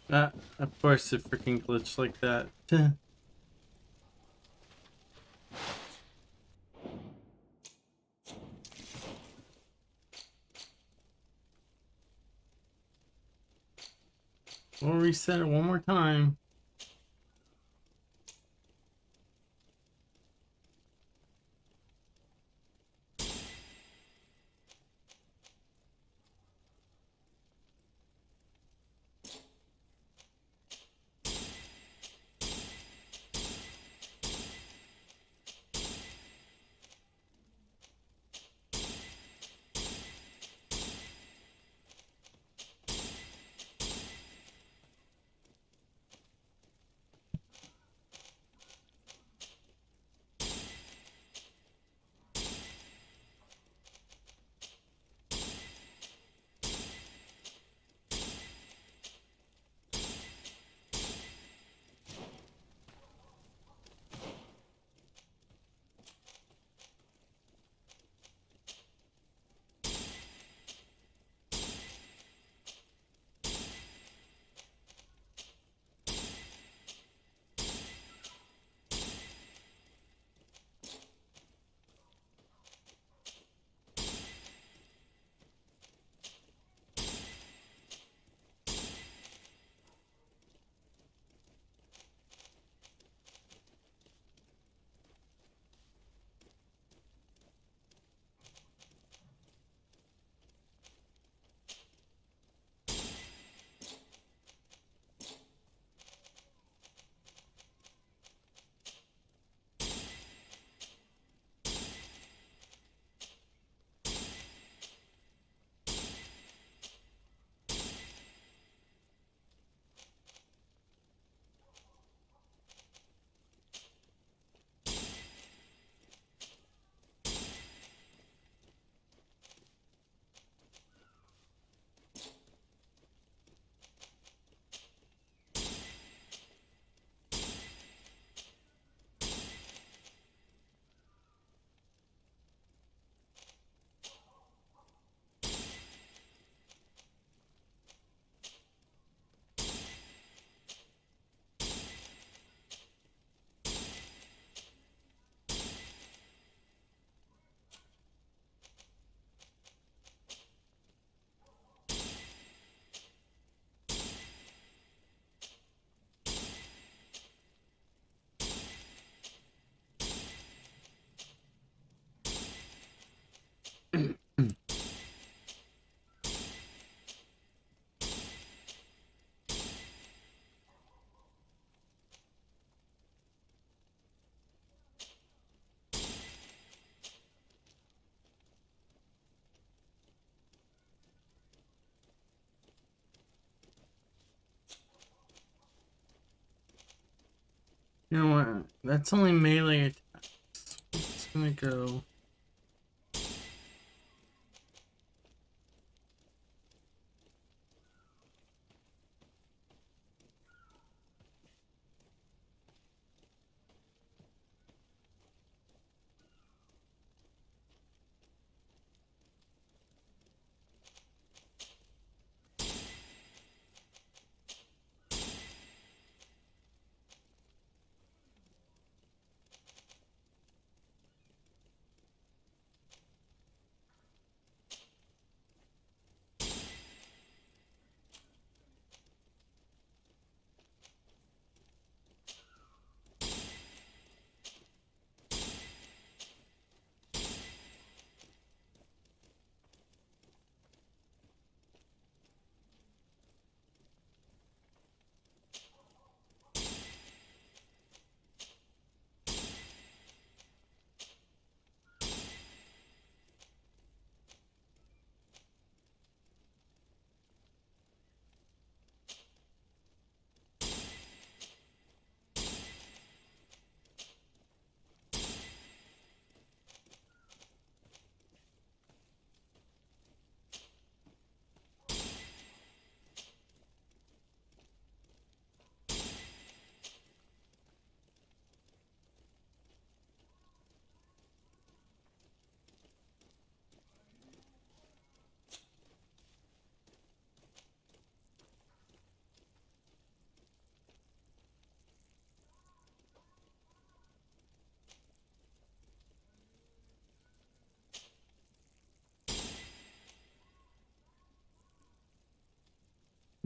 Of course it freaking glitched like that. We'll reset it one more time. You know what? That's only melee attacks. It's gonna go.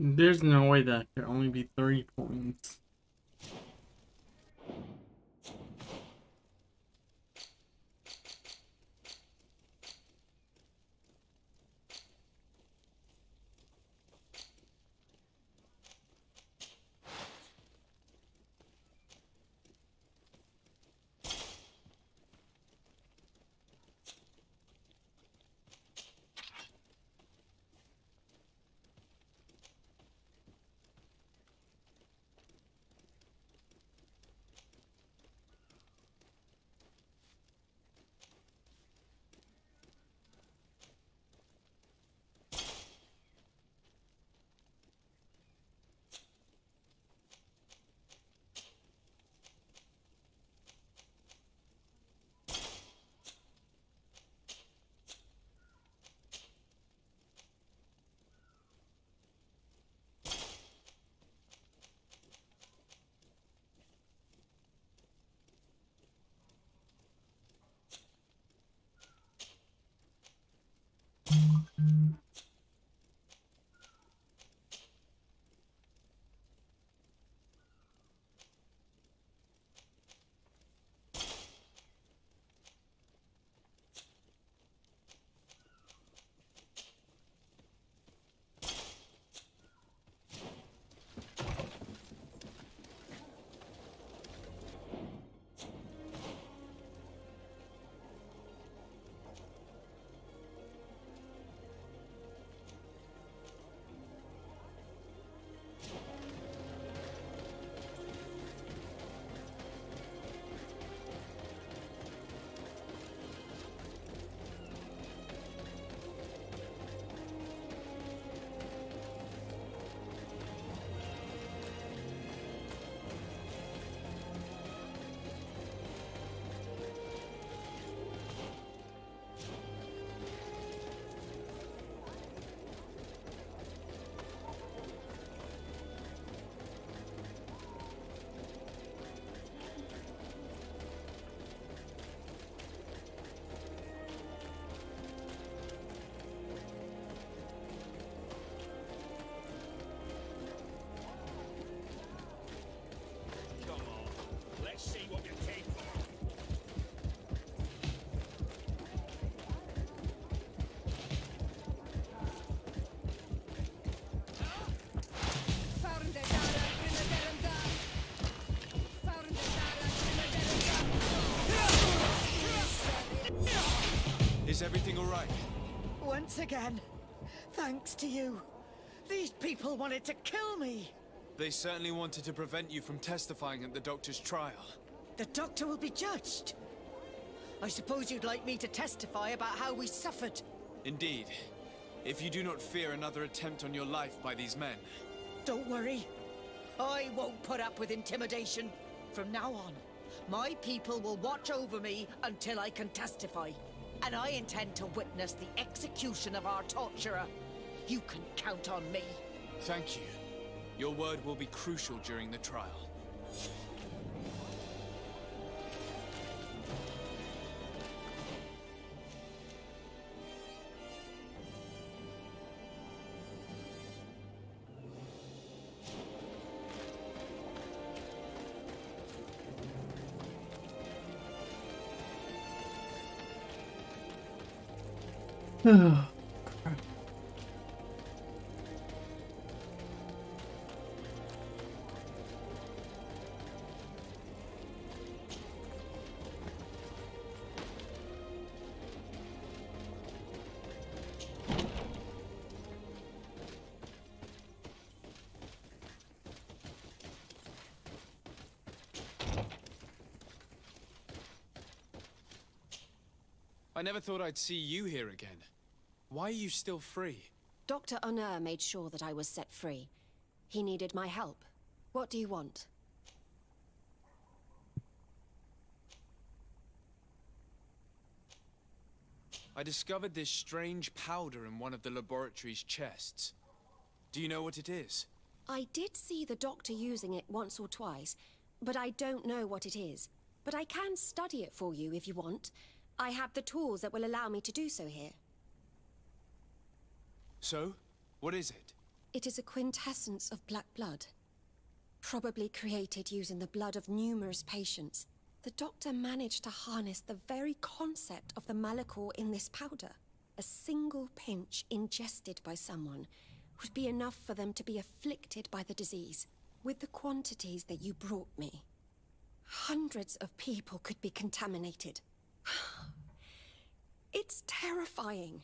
There's no way that could only be 3 points. Is everything all right? Once again, thanks to you. These people wanted to kill me. They certainly wanted to prevent you from testifying at the doctor's trial. The doctor will be judged. I suppose you'd like me to testify about how we suffered. Indeed. If you do not fear another attempt on your life by these men. Don't worry. I won't put up with intimidation. From now on, my people will watch over me until I can testify. And I intend to witness the execution of our torturer. You can count on me. Thank you. Your word will be crucial during the trial. I never thought I'd see you here again. Why are you still free? Dr. Honor made sure that I was set free. He needed my help. What do you want? I discovered this strange powder in one of the laboratory's chests. Do you know what it is? I did see the doctor using it once or twice, but I don't know what it is. But I can study it for you if you want. I have the tools that will allow me to do so here. So, what is it? It is a quintessence of black blood. Probably created using the blood of numerous patients. The doctor managed to harness the very concept of the Malachor in this powder. A single pinch ingested by someone would be enough for them to be afflicted by the disease. With the quantities that you brought me, hundreds of people could be contaminated. It's terrifying.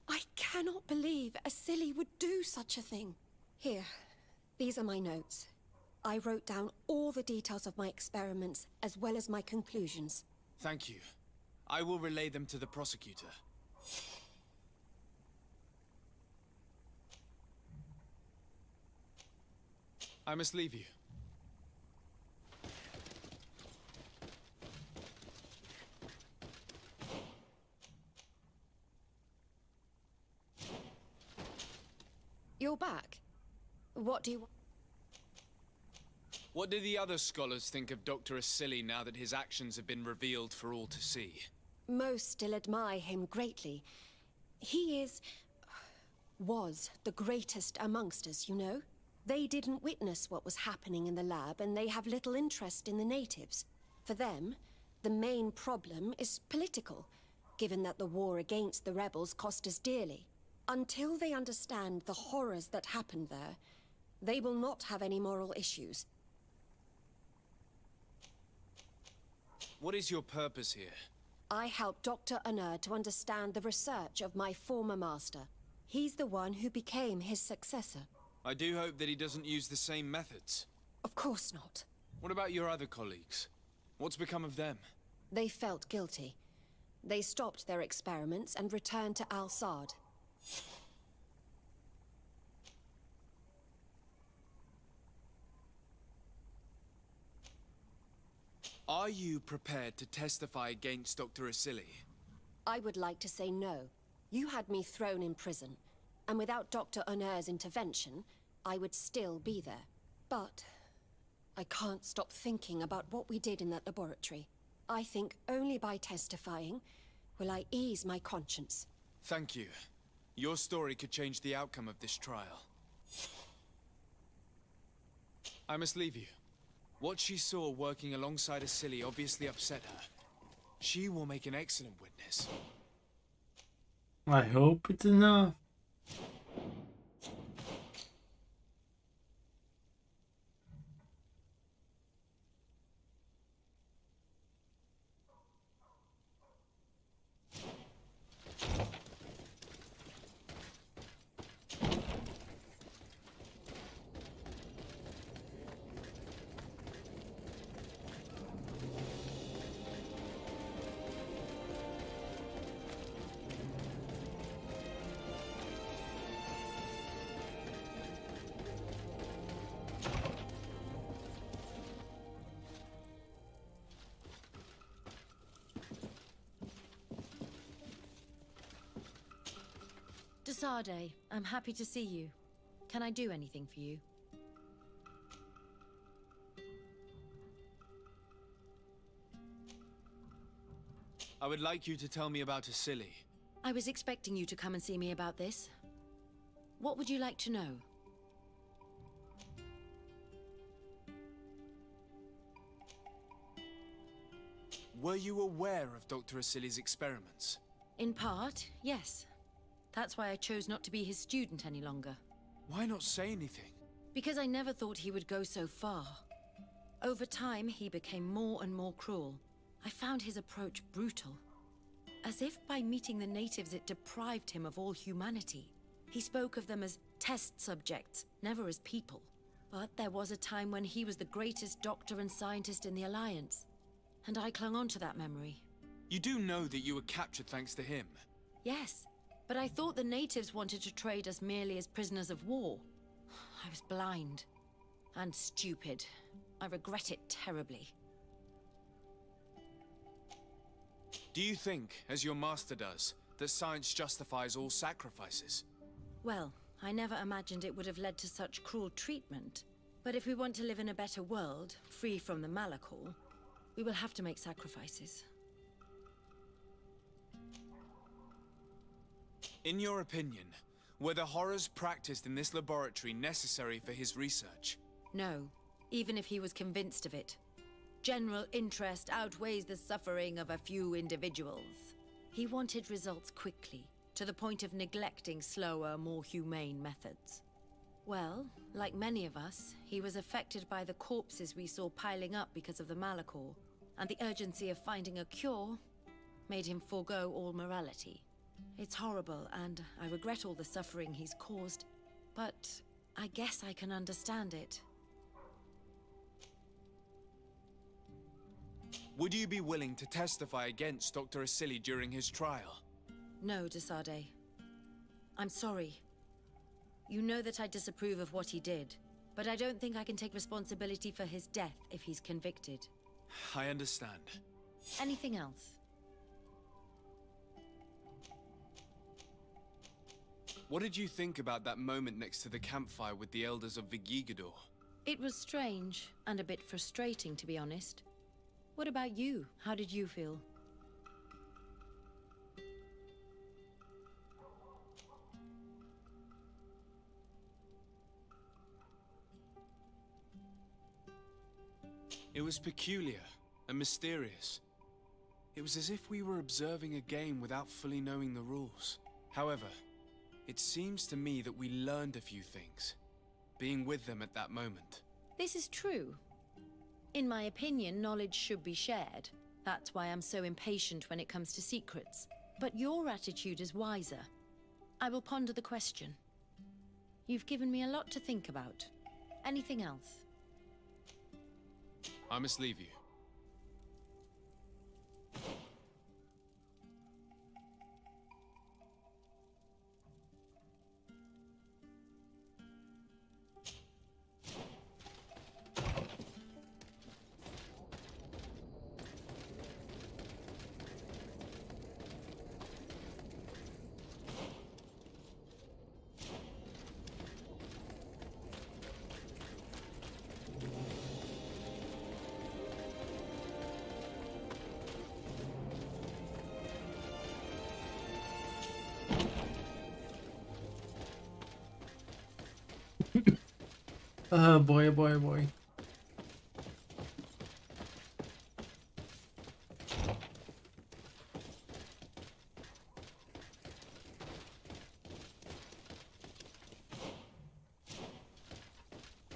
I cannot believe a silly would do such a thing. Here, these are my notes. I wrote down all the details of my experiments, as well as my conclusions. Thank you. I will relay them to the prosecutor. I must leave you. You're back. What do you want? What do the other scholars think of Dr. Asili now that his actions have been revealed for all to see? Most still admire him greatly. He was the greatest amongst us, you know? They didn't witness what was happening in the lab, and they have little interest in the natives. For them, the main problem is political, given that the war against the rebels cost us dearly. Until they understand the horrors that happened there, they will not have any moral issues. What is your purpose here? I helped Dr. Unur to understand the research of my former master. He's the one who became his successor. I do hope that he doesn't use the same methods. Of course not. What about your other colleagues? What's become of them? They felt guilty. They stopped their experiments and returned to Al-Sad. Are you prepared to testify against Dr. Asili? I would like to say no. You had me thrown in prison, and without Dr. Unur's intervention, I would still be there. But I can't stop thinking about what we did in that laboratory. I think only by testifying will I ease my conscience. Thank you. Your story could change the outcome of this trial. I must leave you. What she saw working alongside Asili obviously upset her. She will make an excellent witness. I hope it's enough. Desade, I'm happy to see you. Can I do anything for you? I would like you to tell me about Asili. I was expecting you to come and see me about this. What would you like to know? Were you aware of Dr. Asili's experiments? In part, yes. That's why I chose not to be his student any longer. Why not say anything? Because I never thought he would go so far. Over time, he became more and more cruel. I found his approach brutal. As if by meeting the natives it deprived him of all humanity. He spoke of them as test subjects, never as people. But there was a time when he was the greatest doctor and scientist in the Alliance. And I clung on to that memory. You do know that you were captured thanks to him. Yes, but I thought the natives wanted to trade us merely as prisoners of war. I was blind. And stupid. I regret it terribly. Do you think, as your master does, that science justifies all sacrifices? Well, I never imagined it would have led to such cruel treatment. But if we want to live in a better world, free from the Malachor, we will have to make sacrifices. In your opinion, Were the horrors practiced in this laboratory necessary for his research? No, even if he was convinced of it. General interest outweighs the suffering of a few individuals. He wanted results quickly, to the point of neglecting slower, more humane methods. Well, like many of us, he was affected by the corpses we saw piling up because of the Malachor, and the urgency of finding a cure made him forego all morality. It's horrible, and I regret all the suffering he's caused, but I guess I can understand it. Would you be willing to testify against Dr. Asili during his trial? No, Desade. I'm sorry. You know that I disapprove of what he did, but I don't think I can take responsibility for his death if he's convicted. I understand. Anything else? What did you think about that moment next to the campfire with the elders of Vigigador? It was strange, and a bit frustrating, to be honest. What about you? How did you feel? It was peculiar and mysterious. It was as if we were observing a game without fully knowing the rules. However, it seems to me that we learned a few things, being with them at that moment. This is true. In my opinion, knowledge should be shared. That's why I'm so impatient when it comes to secrets. But your attitude is wiser. I will ponder the question. You've given me a lot to think about. Anything else? I must leave you. Oh boy, oh boy, oh boy.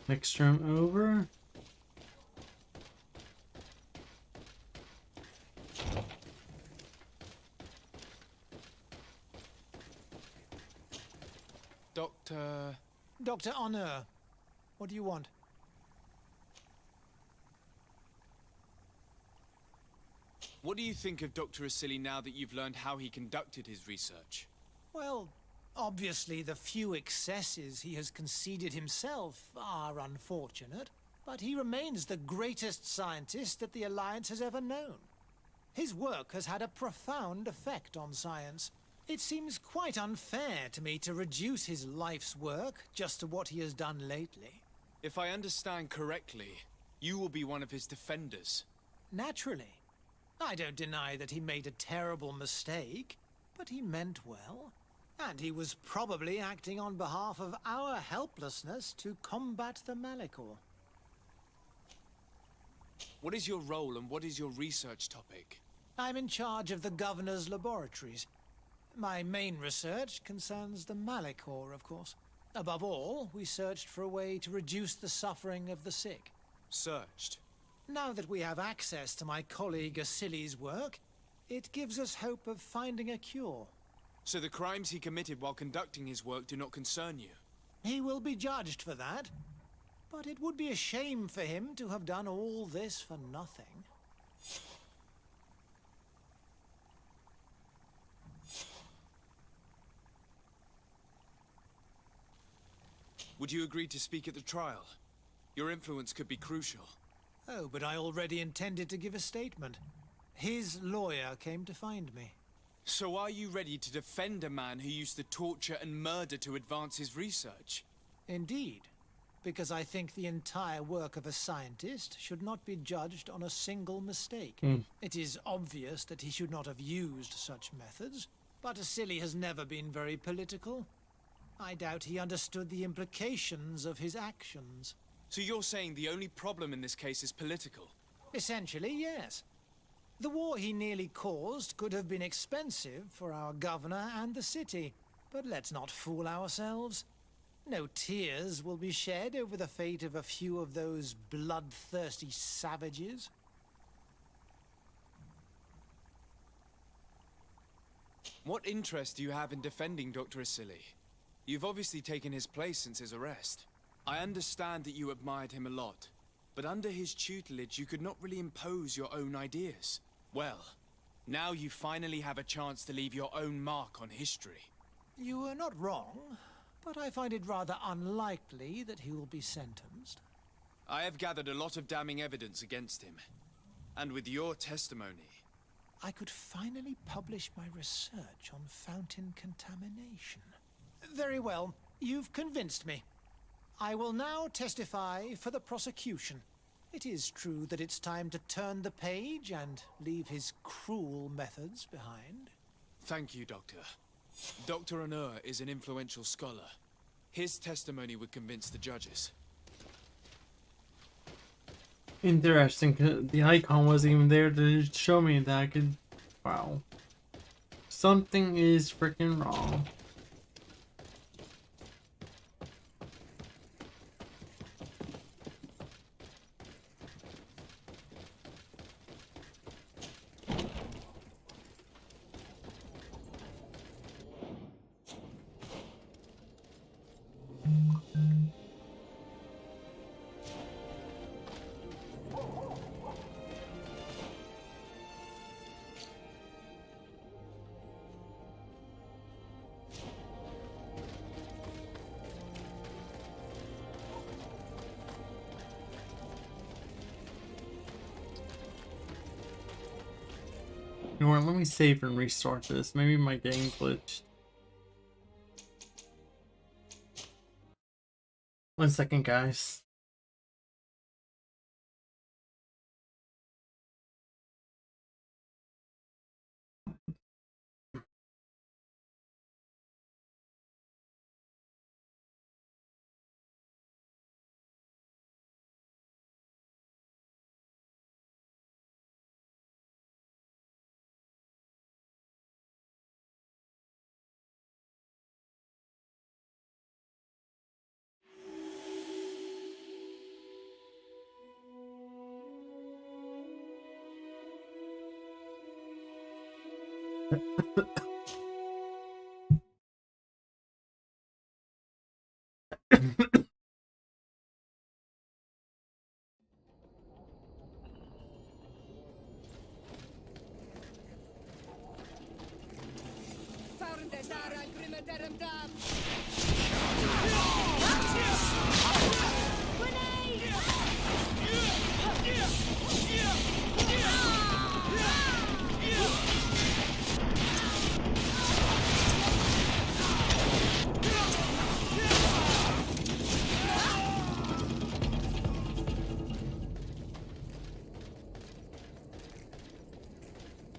Next room over. Dr. Honor, what do you want? What do you think of Dr. Asili now that you've learned how he conducted his research? Well, obviously the few excesses he has conceded himself are unfortunate, but he remains the greatest scientist that the Alliance has ever known. His work has had a profound effect on science. It seems quite unfair to me to reduce his life's work just to what he has done lately. If I understand correctly, you will be one of his defenders. Naturally. I don't deny that he made a terrible mistake, but he meant well. And he was probably acting on behalf of our helplessness to combat the Malachor. What is your role and what is your research topic? I'm in charge of the Governor's laboratories. My main research concerns the Malachor, of course. Above all, we searched for a way to reduce the suffering of the sick. Searched? Now that we have access to my colleague Asili's work, it gives us hope of finding a cure. So the crimes he committed while conducting his work do not concern you? He will be judged for that. But it would be a shame for him to have done all this for nothing. Would you agree to speak at the trial? Your influence could be crucial. Oh, but I already intended to give a statement. His lawyer came to find me. So are you ready to defend a man who used to torture and murder to advance his research? Indeed, because I think the entire work of a scientist should not be judged on a single mistake. It is obvious that he should not have used such methods, but Asili has never been very political. I doubt he understood the implications of his actions. So you're saying the only problem in this case is political? Essentially, yes. The war he nearly caused could have been expensive for our governor and the city. But let's not fool ourselves. No tears will be shed over the fate of a few of those bloodthirsty savages. What interest do you have in defending Dr. Asili? You've obviously taken his place since his arrest. I understand that you admired him a lot, but under his tutelage you could not really impose your own ideas. Well, now you finally have a chance to leave your own mark on history. You are not wrong, but I find it rather unlikely that he will be sentenced. I have gathered a lot of damning evidence against him. And with your testimony... I could finally publish my research on fountain contamination. Very well, you've convinced me. I will now testify for the prosecution. It is true that it's time to turn the page and leave his cruel methods behind. Thank you, Doctor. Dr. Onur is an influential scholar. His testimony would convince the judges. Interesting, 'cause the icon wasn't even there to show me that I could... Wow. Something is freaking wrong. You know what, let me save and restart this. Maybe my game glitched. 1 second, guys.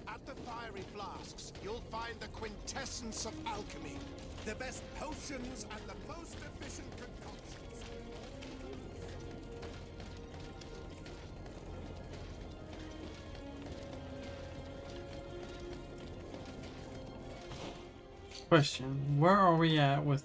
At the fiery flasks, you'll find the quintessence of alchemy. The best potions and the most efficient concoctions. Question, where are we at with...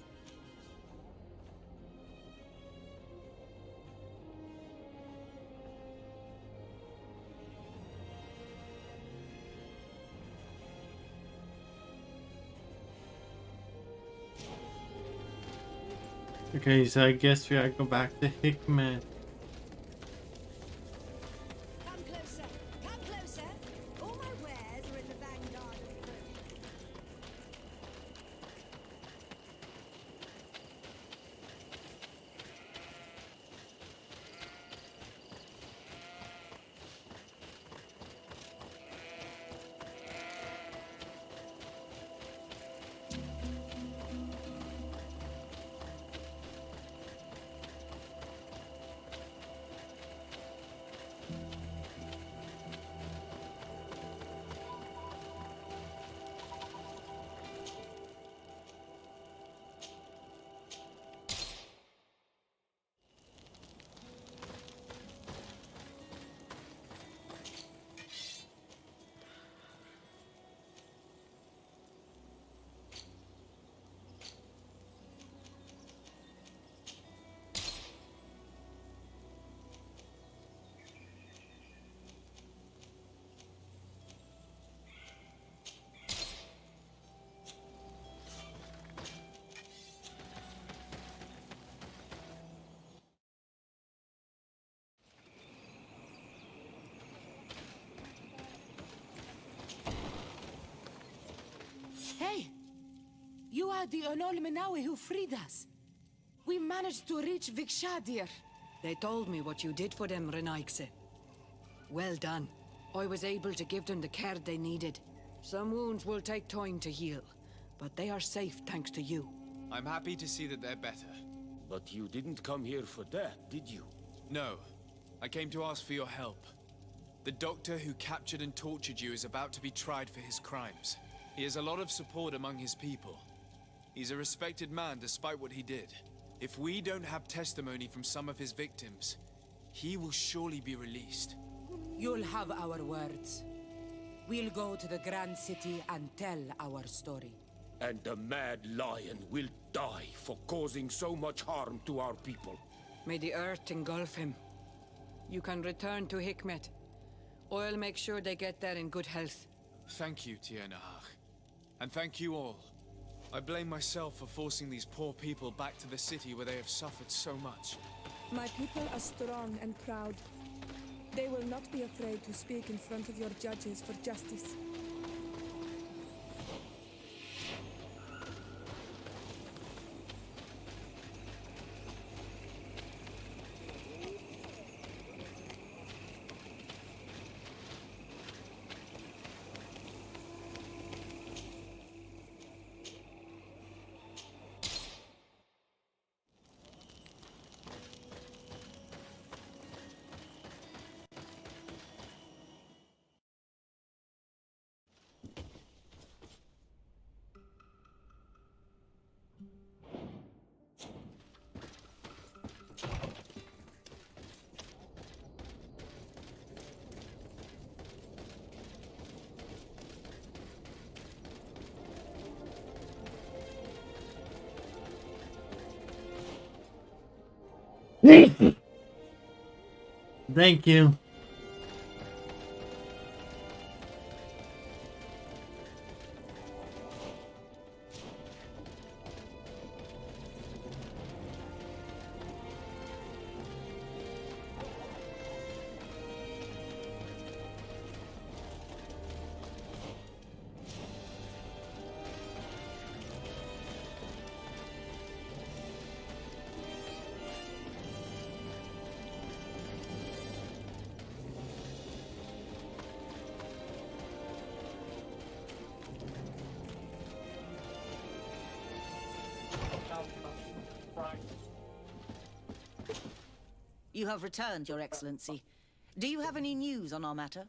Okay, so I guess we gotta go back to Hickman. Come closer. Come closer. All my wares are in the vanguard. Hey! You are the Onol Menawi who freed us. We managed to reach Vikshadir. They told me what you did for them, Renaigse. Well done. I was able to give them the care they needed. Some wounds will take time to heal, but they are safe thanks to you. I'm happy to see that they're better. But you didn't come here for that, did you? No. I came to ask for your help. The doctor who captured and tortured you is about to be tried for his crimes. He has a lot of support among his people. He's a respected man despite what he did. If we don't have testimony from some of his victims, he will surely be released. You'll have our words. We'll go to the Grand City and tell our story. And the Mad Lion will die for causing so much harm to our people. May the earth engulf him. You can return to Hikmet. I'll make sure they get there in good health. Thank you, Tiernahach. And thank you all. I blame myself for forcing these poor people back to the city where they have suffered so much. My people are strong and proud. They will not be afraid to speak in front of your judges for justice. Thank you. You have returned, Your Excellency. Do you have any news on our matter?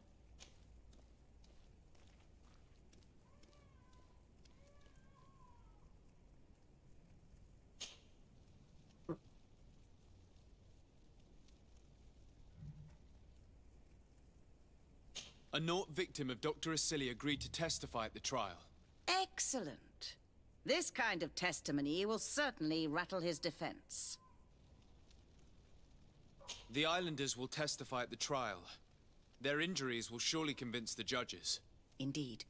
A Nort victim of Dr. Asili agreed to testify at the trial. Excellent. This kind of testimony will certainly rattle his defense. The islanders will testify at the trial. Their injuries will surely convince the judges. Indeed.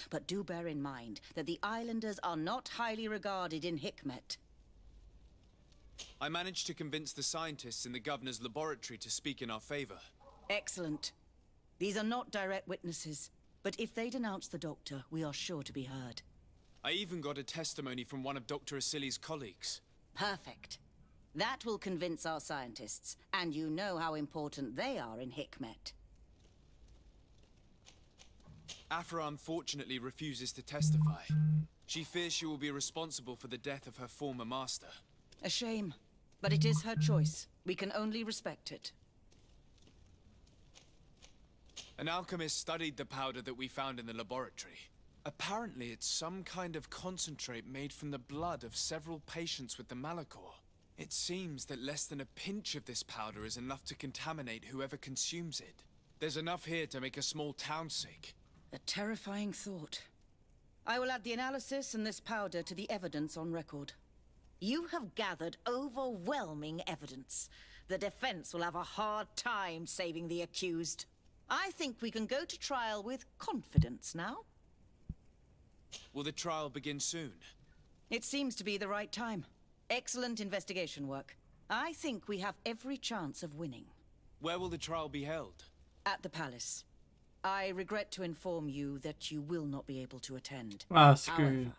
But do bear in mind that the islanders are not highly regarded in Hikmet. I managed to convince the scientists in the governor's laboratory to speak in our favor. Excellent. These are not direct witnesses, but if they denounce the doctor, we are sure to be heard. I even got a testimony from one of Dr. Asili's colleagues. Perfect. That will convince our scientists, and you know how important they are in Hikmet. Afra unfortunately refuses to testify. She fears she will be responsible for the death of her former master. A shame, but it is her choice. We can only respect it. An alchemist studied the powder that we found in the laboratory. Apparently it's some kind of concentrate made from the blood of several patients with the Malachor. It seems that less than a pinch of this powder is enough to contaminate whoever consumes it. There's enough here to make a small town sick. A terrifying thought. I will add the analysis and this powder to the evidence on record. You have gathered overwhelming evidence. The defense will have a hard time saving the accused. I think we can go to trial with confidence now. Will the trial begin soon? It seems to be the right time. Excellent investigation work. I think we have every chance of winning. Where will the trial be held? At the palace. I regret to inform you that you will not be able to attend. Ah, screwed. However,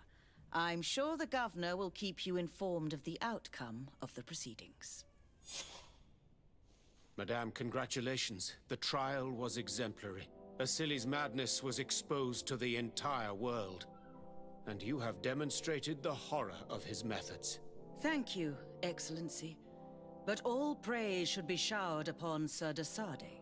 I'm sure the governor will keep you informed of the outcome of the proceedings. Madame, congratulations. The trial was exemplary. Asili's madness was exposed to the entire world. And you have demonstrated the horror of his methods. Thank you, Excellency. But all praise should be showered upon Sir de Sade.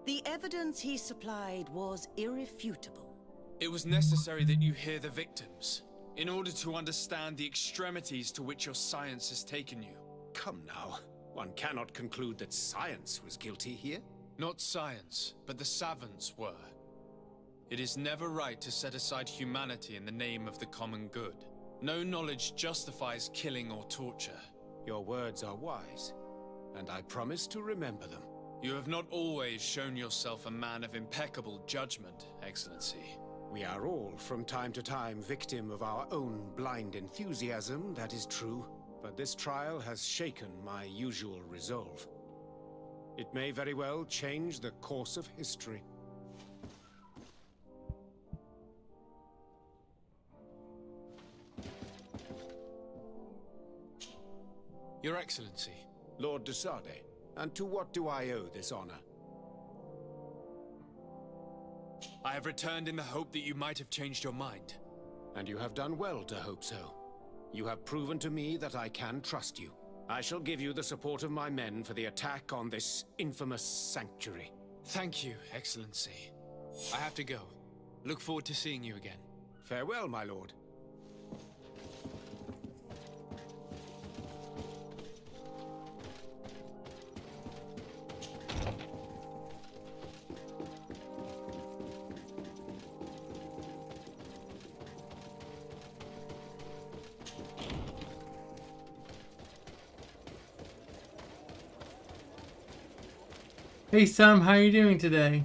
The evidence he supplied was irrefutable. It was necessary that you hear the victims, in order to understand the extremities to which your science has taken you. Come now. One cannot conclude that science was guilty here. Not science, but the savants were. It is never right to set aside humanity in the name of the common good. No knowledge justifies killing or torture. Your words are wise, and I promise to remember them. You have not always shown yourself a man of impeccable judgment, Excellency. We are all, from time to time, victim of our own blind enthusiasm, that is true. But this trial has shaken my usual resolve. It may very well change the course of history. Your Excellency. Lord de Sade, and to what do I owe this honor? I have returned in the hope that you might have changed your mind. And you have done well to hope so. You have proven to me that I can trust you. I shall give you the support of my men for the attack on this infamous sanctuary. Thank you, Excellency. I have to go. Look forward to seeing you again. Farewell, my lord. Hey Sam, how you doing today?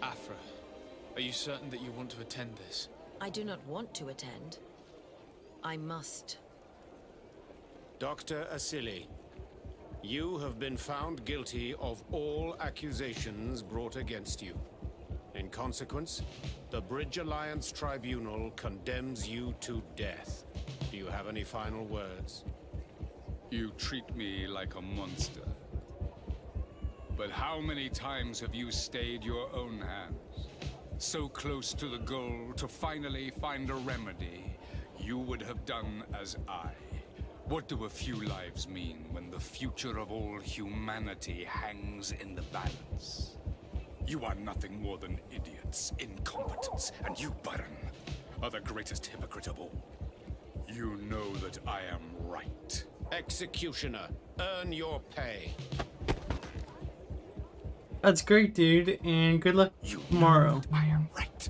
Afra, are you certain that you want to attend this? I do not want to attend. I must. Dr. Asili, you have been found guilty of all accusations brought against you. In consequence, the Bridge Alliance Tribunal condemns you to death. Do you have any final words? You treat me like a monster. But how many times have you stayed your own hands? So close to the goal to finally find a remedy, you would have done as I. What do a few lives mean when the future of all humanity hangs in the balance? You are nothing more than idiots, incompetents, and you, Baron, are the greatest hypocrite of all. You know that I am right. Executioner, earn your pay. That's great, dude, and good luck tomorrow. I am right.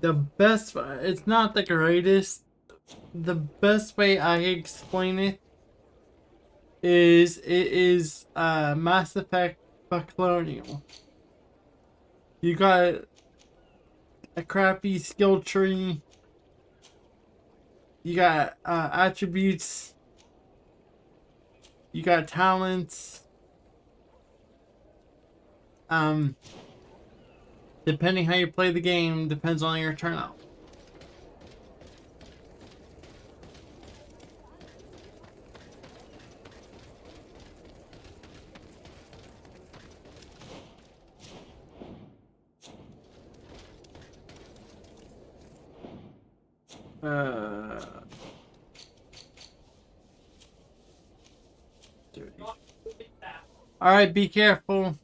The best, it's not the greatest. The best way I explain it is Mass Effect but Colonial. You got a crappy skill tree. You got attributes. You got talents. Depending how you play the game, depends on your turnout. Alright, be careful.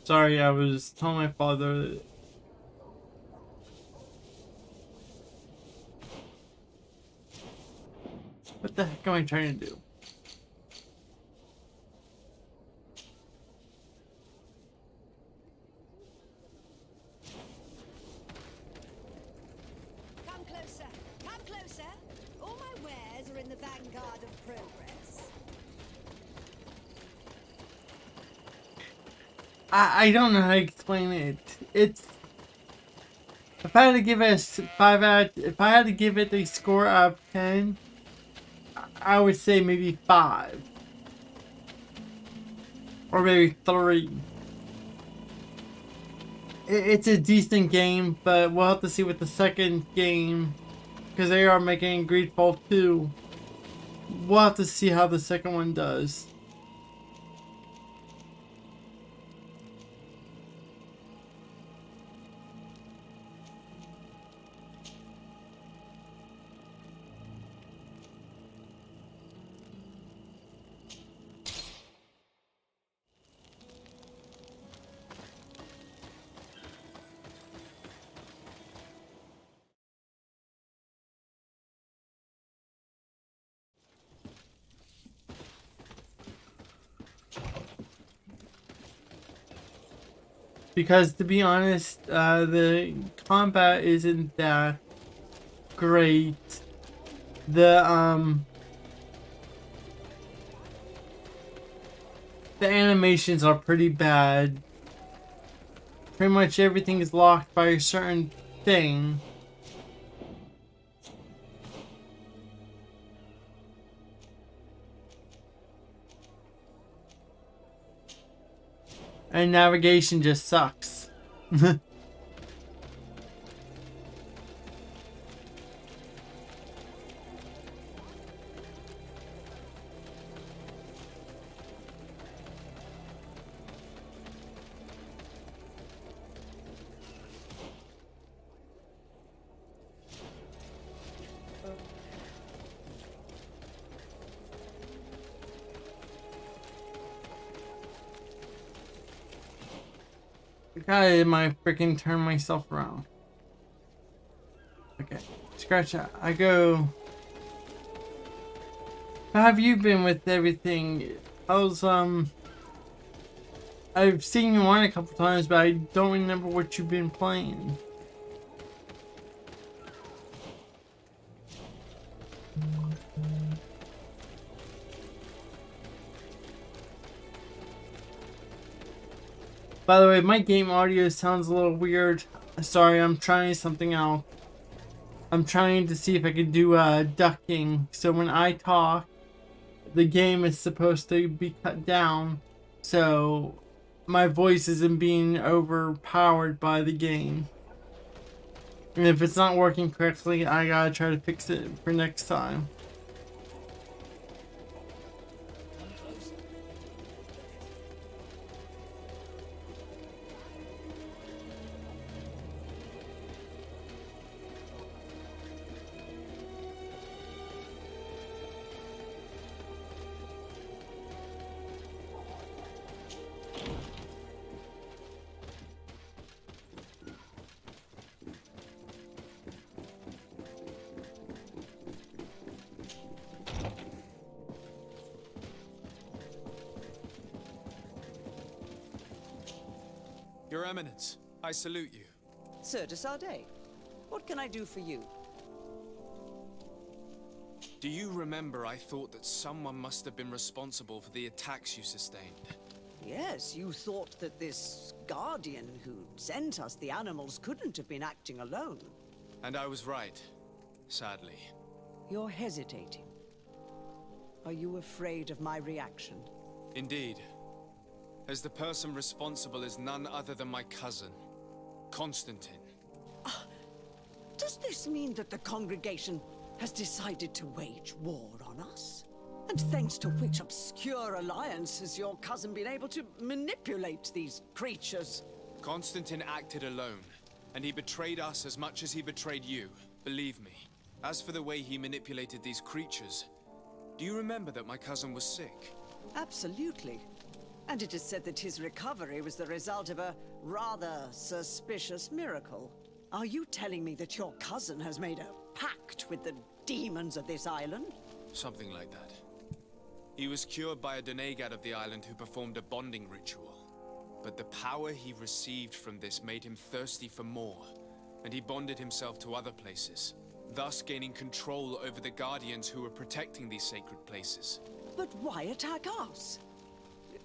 Sorry, I was telling my father that what the heck am I trying to do? I don't know how to explain it. It's if I had to give it if I had to give it a score out of 10, I would say maybe 5 or maybe 3. It's a decent game, but we'll have to see with the second game because they are making GreedFall 2. We'll have to see how the second one does. Because to be honest, the combat isn't that great. The animations are pretty bad. Pretty much everything is locked by a certain thing. And navigation just sucks. I might freaking turn myself around. Okay, scratch that. I go. How have you been with everything? How's I've seen you on a couple times, but I don't remember what you've been playing. By the way, my game audio sounds a little weird. Sorry, I'm trying something out. I'm trying to see if I can do ducking. So when I talk, the game is supposed to be cut down. So my voice isn't being overpowered by the game. And if it's not working correctly, I gotta try to fix it for next time. Your Eminence, I salute you. Sir de Sardet, what can I do for you? Do you remember I thought that someone must have been responsible for the attacks you sustained? Yes, you thought that this guardian who sent us the animals couldn't have been acting alone. And I was right, sadly. You're hesitating. Are you afraid of my reaction? Indeed. As the person responsible is none other than my cousin, Constantine. Does this mean that the congregation has decided to wage war on us? And thanks to which obscure alliance has your cousin been able to manipulate these creatures? Constantine acted alone, and he betrayed us as much as he betrayed you, believe me. As for the way he manipulated these creatures, do you remember that my cousin was sick? Absolutely. And it is said that his recovery was the result of a rather suspicious miracle. Are you telling me that your cousin has made a pact with the demons of this island? Something like that. He was cured by a Donegad of the island who performed a bonding ritual. But the power he received from this made him thirsty for more, and he bonded himself to other places, thus gaining control over the guardians who were protecting these sacred places. But why attack us?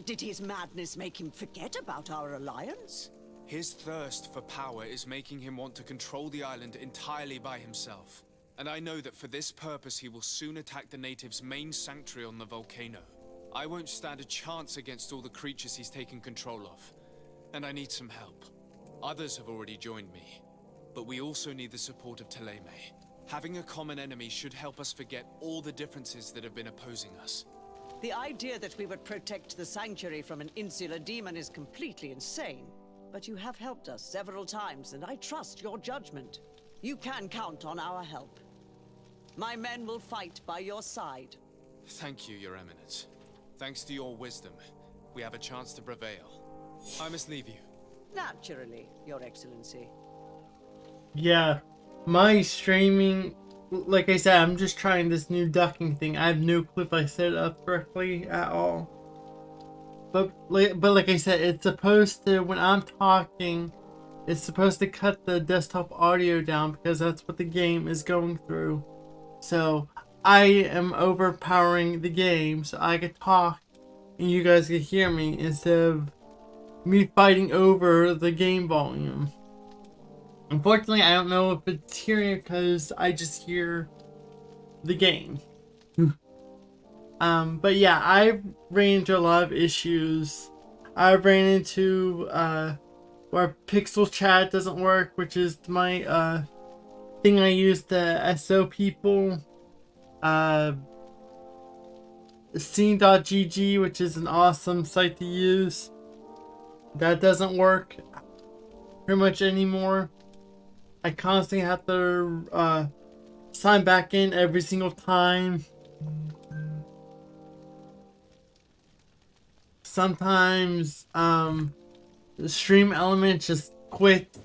Did his madness make him forget about our alliance? His thirst for power is making him want to control the island entirely by himself. And I know that for this purpose he will soon attack the natives' main sanctuary on the volcano. I won't stand a chance against all the creatures he's taken control of. And I need some help. Others have already joined me. But we also need the support of Teeming. Having a common enemy should help us forget all the differences that have been opposing us. The idea that we would protect the sanctuary from an insular demon is completely insane. But you have helped us several times, and I trust your judgment. You can count on our help. My men will fight by your side. Thank you, Your Eminence. Thanks to your wisdom, we have a chance to prevail. I must leave you. Naturally, Your Excellency. Yeah, my streaming, like I said, I'm just trying this new ducking thing. I have no clue if I set it up correctly at all. But like I said, it's supposed to, when I'm talking, it's supposed to cut the desktop audio down because that's what the game is going through. So I am overpowering the game so I could talk and you guys could hear me instead of me fighting over the game volume. Unfortunately, I don't know if it's hearing it because I just hear the game. But yeah, I've ran into a lot of issues. I've ran into where pixel chat doesn't work, which is my thing I use to SO people. Scene.gg, which is an awesome site to use. That doesn't work pretty much anymore. I constantly have to sign back in every single time. Sometimes the stream element just quit.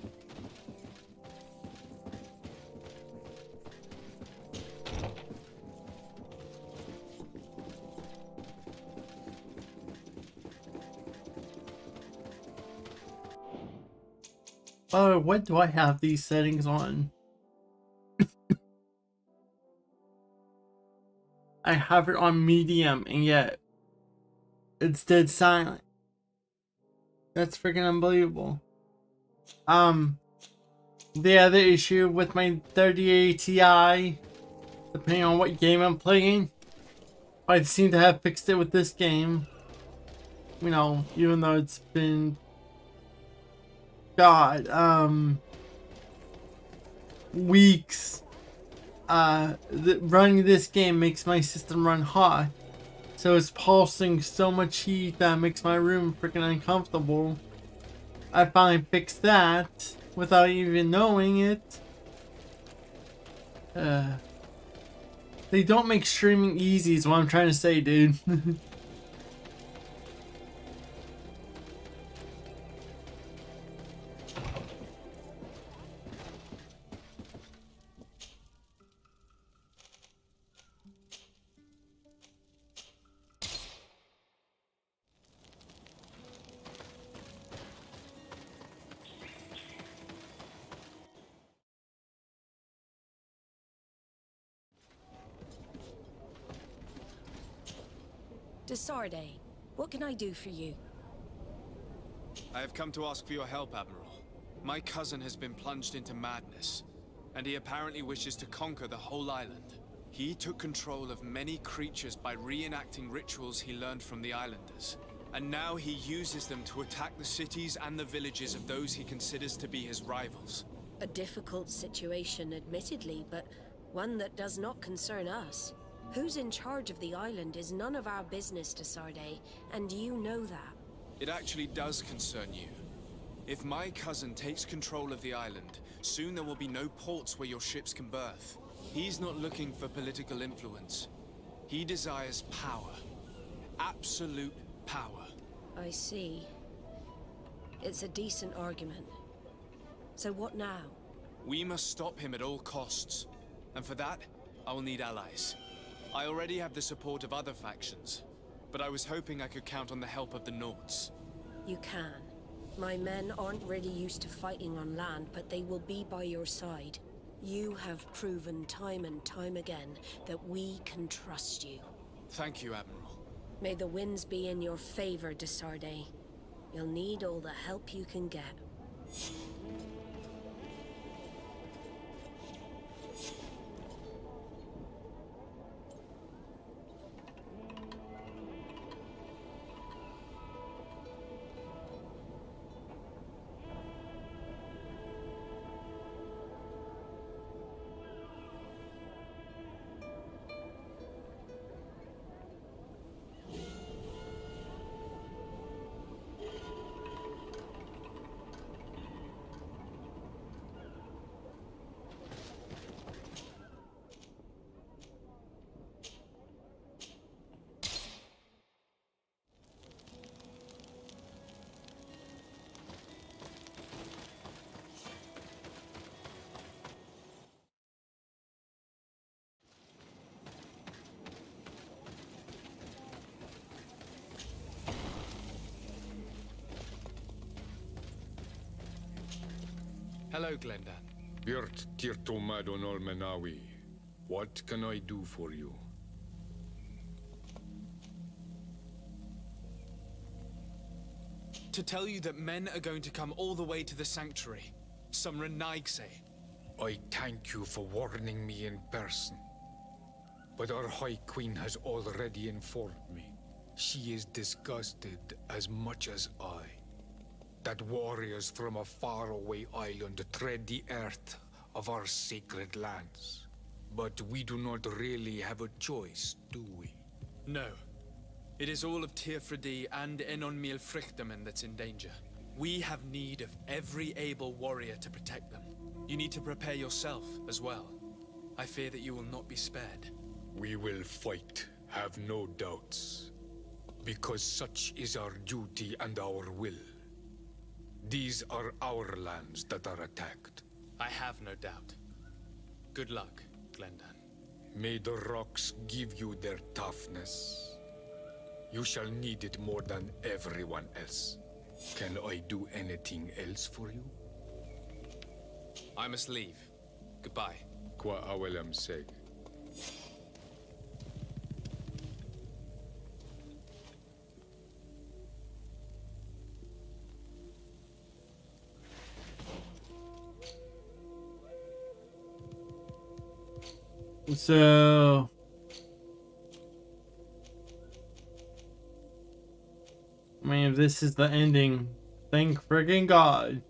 Oh, what do I have these settings on? I have it on medium and yet it's dead silent. That's freaking unbelievable. The other issue with my 3080 Ti, depending on what game I'm playing, I seem to have fixed it with this game. You know, even though it's been weeks. Running this game makes my system run hot. So it's pulsing so much heat that makes my room freaking uncomfortable. I finally fixed that without even knowing it. They don't make streaming easy is what I'm trying to say, dude. Desarde, what can I do for you? I have come to ask for your help, Admiral. My cousin has been plunged into madness, and he apparently wishes to conquer the whole island. He took control of many creatures by reenacting rituals he learned from the islanders. And now he uses them to attack the cities and the villages of those he considers to be his rivals. A difficult situation, admittedly, but one that does not concern us. Who's in charge of the island is none of our business, Desarde, and you know that. It actually does concern you. If my cousin takes control of the island, soon there will be no ports where your ships can berth. He's not looking for political influence. He desires power. Absolute power. I see. It's a decent argument. So what now? We must stop him at all costs. And for that, I will need allies. I already have the support of other factions, but I was hoping I could count on the help of the Nords. You can. My men aren't really used to fighting on land, but they will be by your side. You have proven time and time again that we can trust you. Thank you, Admiral. May the winds be in your favor, Desarde. You'll need all the help you can get. Hello, Glendan. Birt Tirtomadon Olmenawi. What can I do for you? To tell you that men are going to come all the way to the sanctuary. Some Renaigse. I thank you for warning me in person. But our High Queen has already informed me. She is disgusted as much as I. That warriors from a faraway island tread the earth of our sacred lands. But we do not really have a choice, do we? No. It is all of Tirfredi and Enon Milfrichtemen that's in danger. We have need of every able warrior to protect them. You need to prepare yourself as well. I fear that you will not be spared. We will fight, have no doubts. Because such is our duty and our will. These are our lands that are attacked. I have no doubt. Good luck, Glendan. May the rocks give you their toughness. You shall need it more than everyone else. Can I do anything else for you? I must leave. Goodbye. Qua awelam seg. So I mean, if this is the ending, thank friggin' God.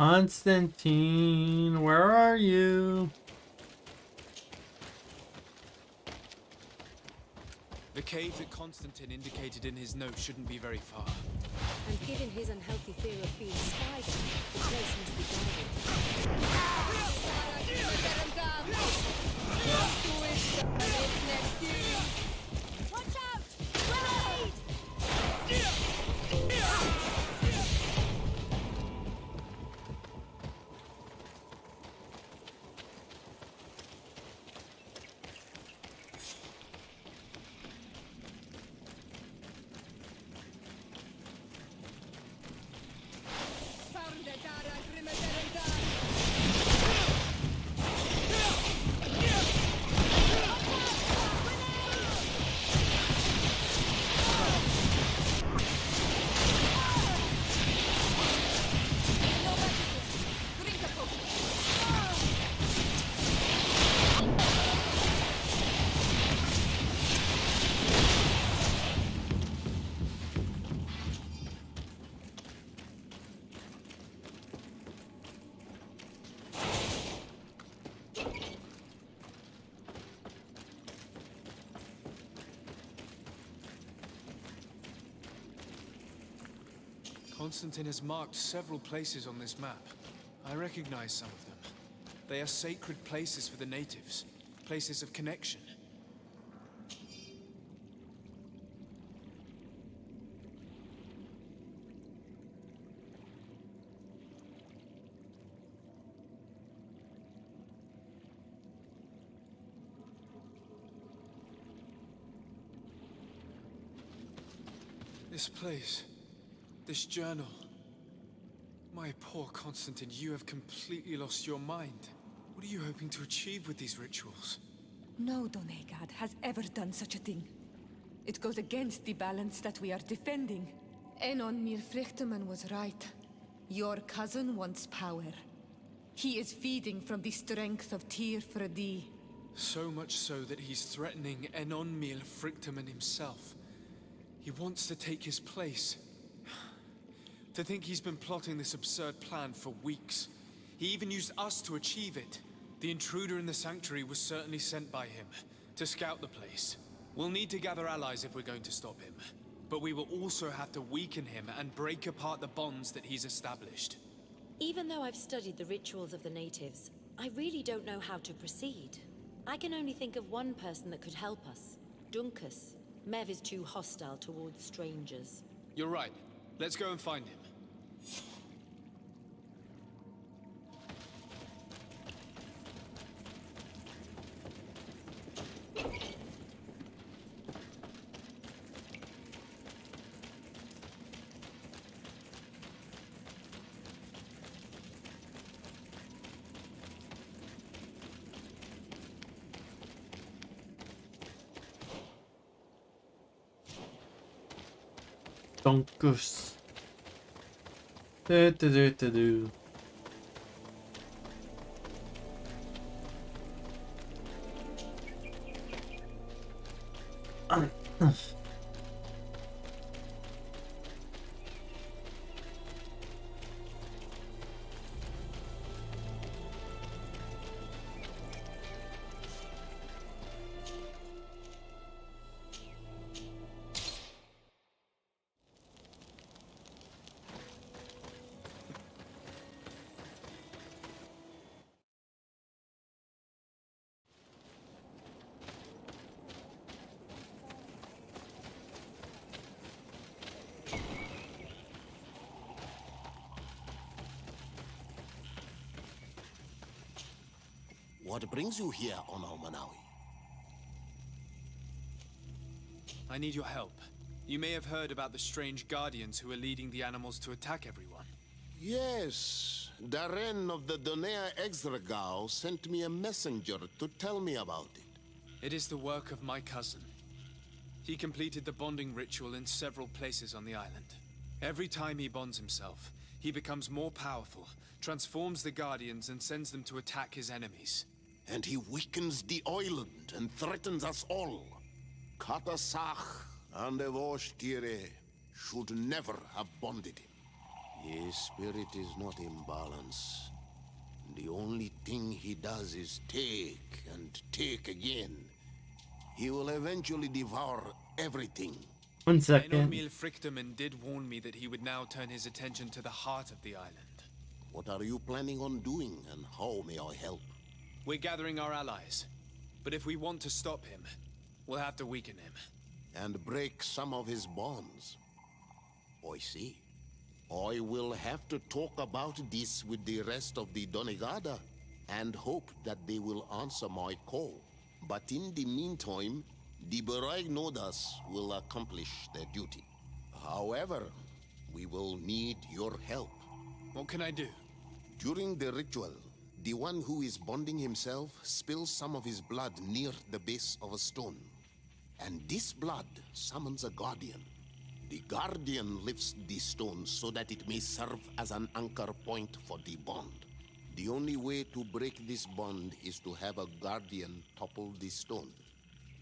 Constantine, where are you? The cave that Constantine indicated in his note shouldn't be very far. And given his unhealthy fear of being spied on, the place must be guarded. Watch out! Grenade! Constantine has marked several places on this map. I recognize some of them. They are sacred places for the natives, places of connection. This place. This journal. My poor Constantine, you have completely lost your mind. What are you hoping to achieve with these rituals? No Donegad has ever done such a thing. It goes against the balance that we are defending. Enon Mir Frichterman was right. Your cousin wants power. He is feeding from the strength of Tyr Fredi. So much so that he's threatening Enon Mir Frichterman himself. He wants to take his place. To think he's been plotting this absurd plan for weeks. He even used us to achieve it. The intruder in the sanctuary was certainly sent by him, to scout the place. We'll need to gather allies if we're going to stop him. But we will also have to weaken him and break apart the bonds that he's established. Even though I've studied the rituals of the natives, I really don't know how to proceed. I can only think of one person that could help us. Dunkus. Mev is too hostile towards strangers. You're right. Let's go and find him. Donkus. Do. What brings you here on Manawi? I need your help. You may have heard about the strange guardians who are leading the animals to attack everyone. Yes, Darren of the Donea Exdragao sent me a messenger to tell me about it. It is the work of my cousin. He completed the bonding ritual in several places on the island. Every time he bonds himself, he becomes more powerful, transforms the guardians and sends them to attack his enemies. And he weakens the island and threatens us all. Katasach and Evosh Tire should never have bonded him. His spirit is not in balance. The only thing he does is take and take again. He will eventually devour everything. 1 Enon second. Mil Frichtemann did warn me that he would now turn his attention to the heart of the island. What are you planning on doing, and how may I help? We're gathering our allies. But if we want to stop him, we'll have to weaken him. And break some of his bonds. I see. I will have to talk about this with the rest of the Donegada, and hope that they will answer my call. But in the meantime, the Beragnodas will accomplish their duty. However, we will need your help. What can I do? During the ritual, the one who is bonding himself spills some of his blood near the base of a stone. And this blood summons a guardian. The guardian lifts the stone so that it may serve as an anchor point for the bond. The only way to break this bond is to have a guardian topple the stone.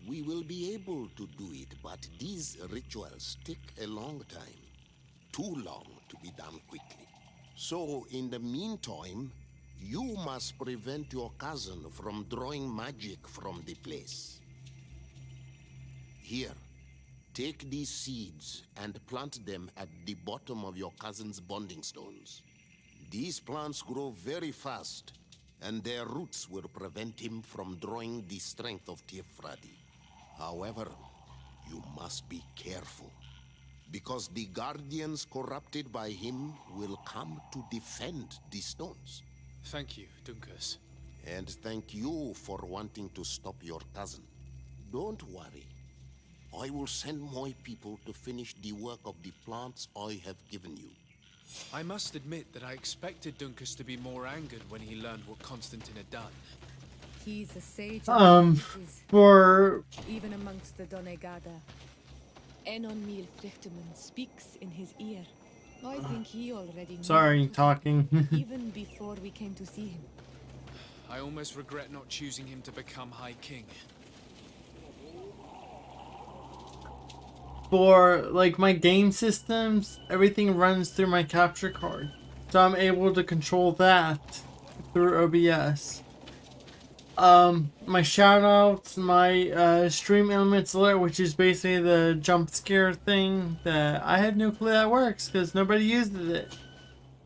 We will be able to do it, but these rituals take a long time. Too long to be done quickly. So, in the meantime, you must prevent your cousin from drawing magic from the place. Here, take these seeds and plant them at the bottom of your cousin's bonding stones. These plants grow very fast, and their roots will prevent him from drawing the strength of Tifradi. However, you must be careful, because the guardians corrupted by him will come to defend the stones. Thank you, Dunkus. And thank you for wanting to stop your cousin. Don't worry. I will send my people to finish the work of the plants I have given you. I must admit that I expected Dunkus to be more angered when he learned what Constantine had done. He's a sage For even amongst the Donegada. Enon Mil Frichtemann speaks in his ear. I think he already knew. Sorry, talking. Even before we came to see him. I almost regret not choosing him to become High King. For like my game systems, everything runs through my capture card, so I'm able to control that through OBS. My shoutouts, my stream elements alert, which is basically the jump scare thing that I had no clue that works because nobody uses it.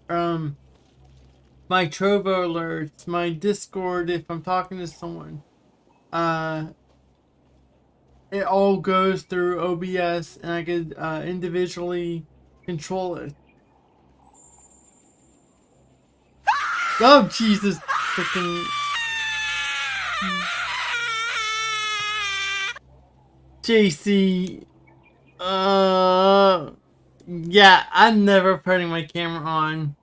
My Trovo alerts, my Discord if I'm talking to someone. It all goes through OBS, and I could individually control it. Oh Jesus! Freaking JC. Yeah, I'm never putting my camera on,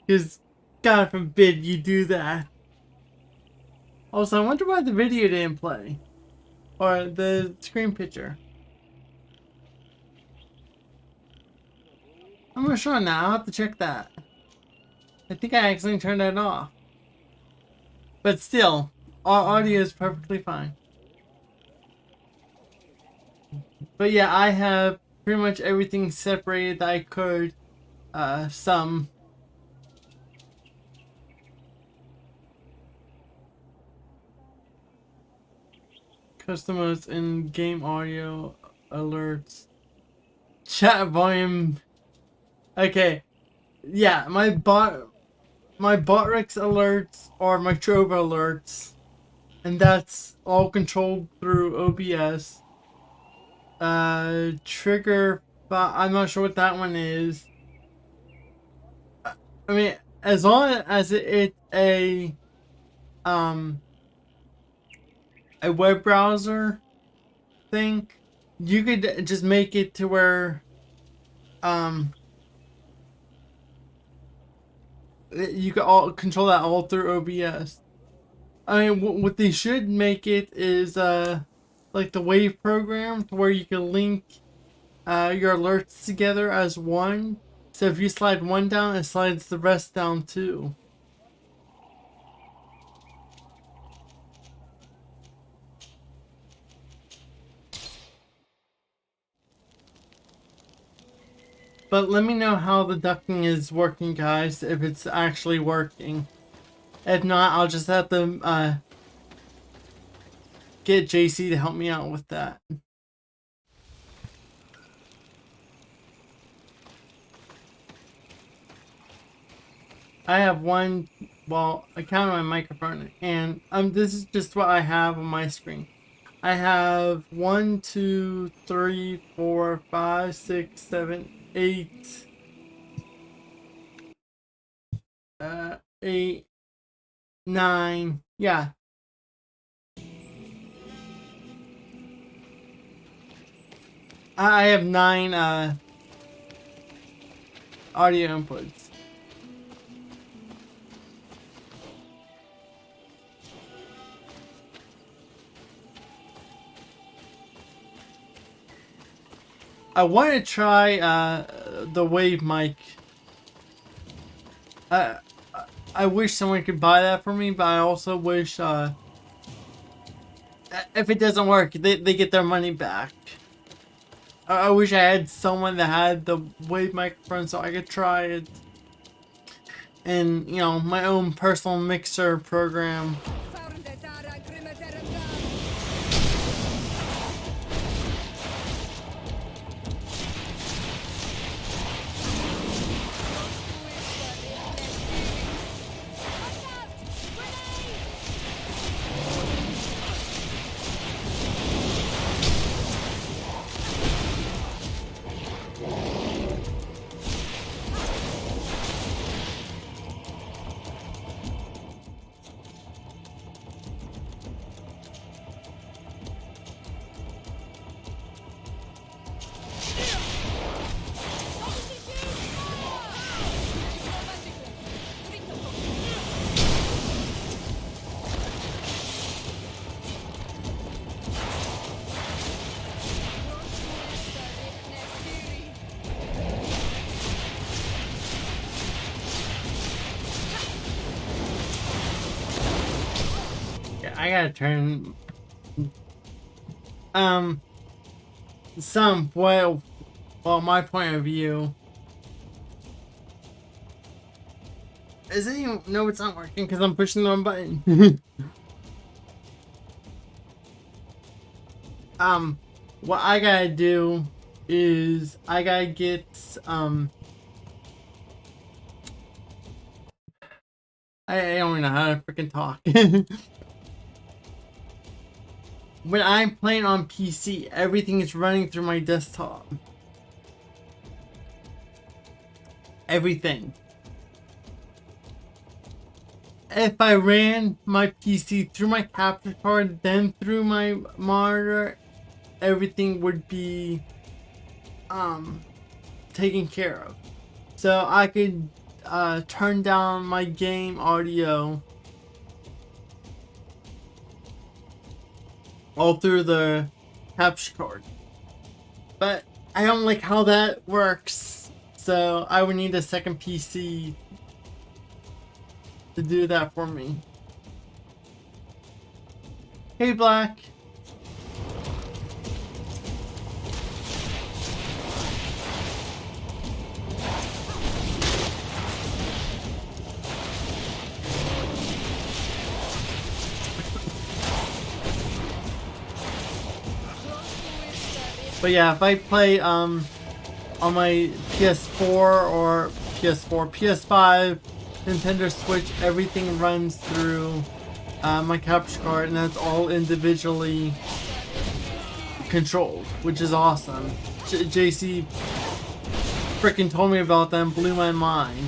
because God forbid you do that. Also, I wonder why the video didn't play. Or the screen picture. I'm not sure now. I'll have to check that. I think I accidentally turned that off. But still, our audio is perfectly fine. But yeah, I have pretty much everything separated that I could. Some. Customers in game audio alerts. Chat volume. Okay. Yeah, my Botrix alerts are my Trovo alerts. And that's all controlled through OBS. Trigger, but I'm not sure what that one is. I mean, as long as it's a web browser thing, you could just make it to where you could all control that all through OBS. I mean, what they should make it is like the Wave program, to where you can link your alerts together as one. So if you slide one down, it slides the rest down too. But let me know how the ducking is working, guys, if it's actually working. If not, I'll just have to get JC to help me out with that. I have one, well, I counted my microphone, and this is just what I have on my screen. I have 1, 2, 3, 4, 5, 6, 7, 8, 8, 9, yeah. I have 9 audio inputs. I want to try the wave mic. I wish someone could buy that for me, but I also wish if it doesn't work, they get their money back. I wish I had someone that had the wave microphone so I could try it. And, you know, my own personal mixer program. I gotta turn well, my point of view is it even, no, it's not working because I'm pushing the wrong button. What I gotta do is I gotta get I don't even know how to freaking talk. When I'm playing on PC, everything is running through my desktop. Everything. If I ran my PC through my capture card, then through my monitor, everything would be taken care of. So I could turn down my game audio all through the capture card. But I don't like how that works, so I would need a second PC to do that for me. Hey, Black. But yeah, if I play on my PS4 or PS5, Nintendo Switch, everything runs through my capture card, and that's all individually controlled, which is awesome. JC freaking told me about that and blew my mind.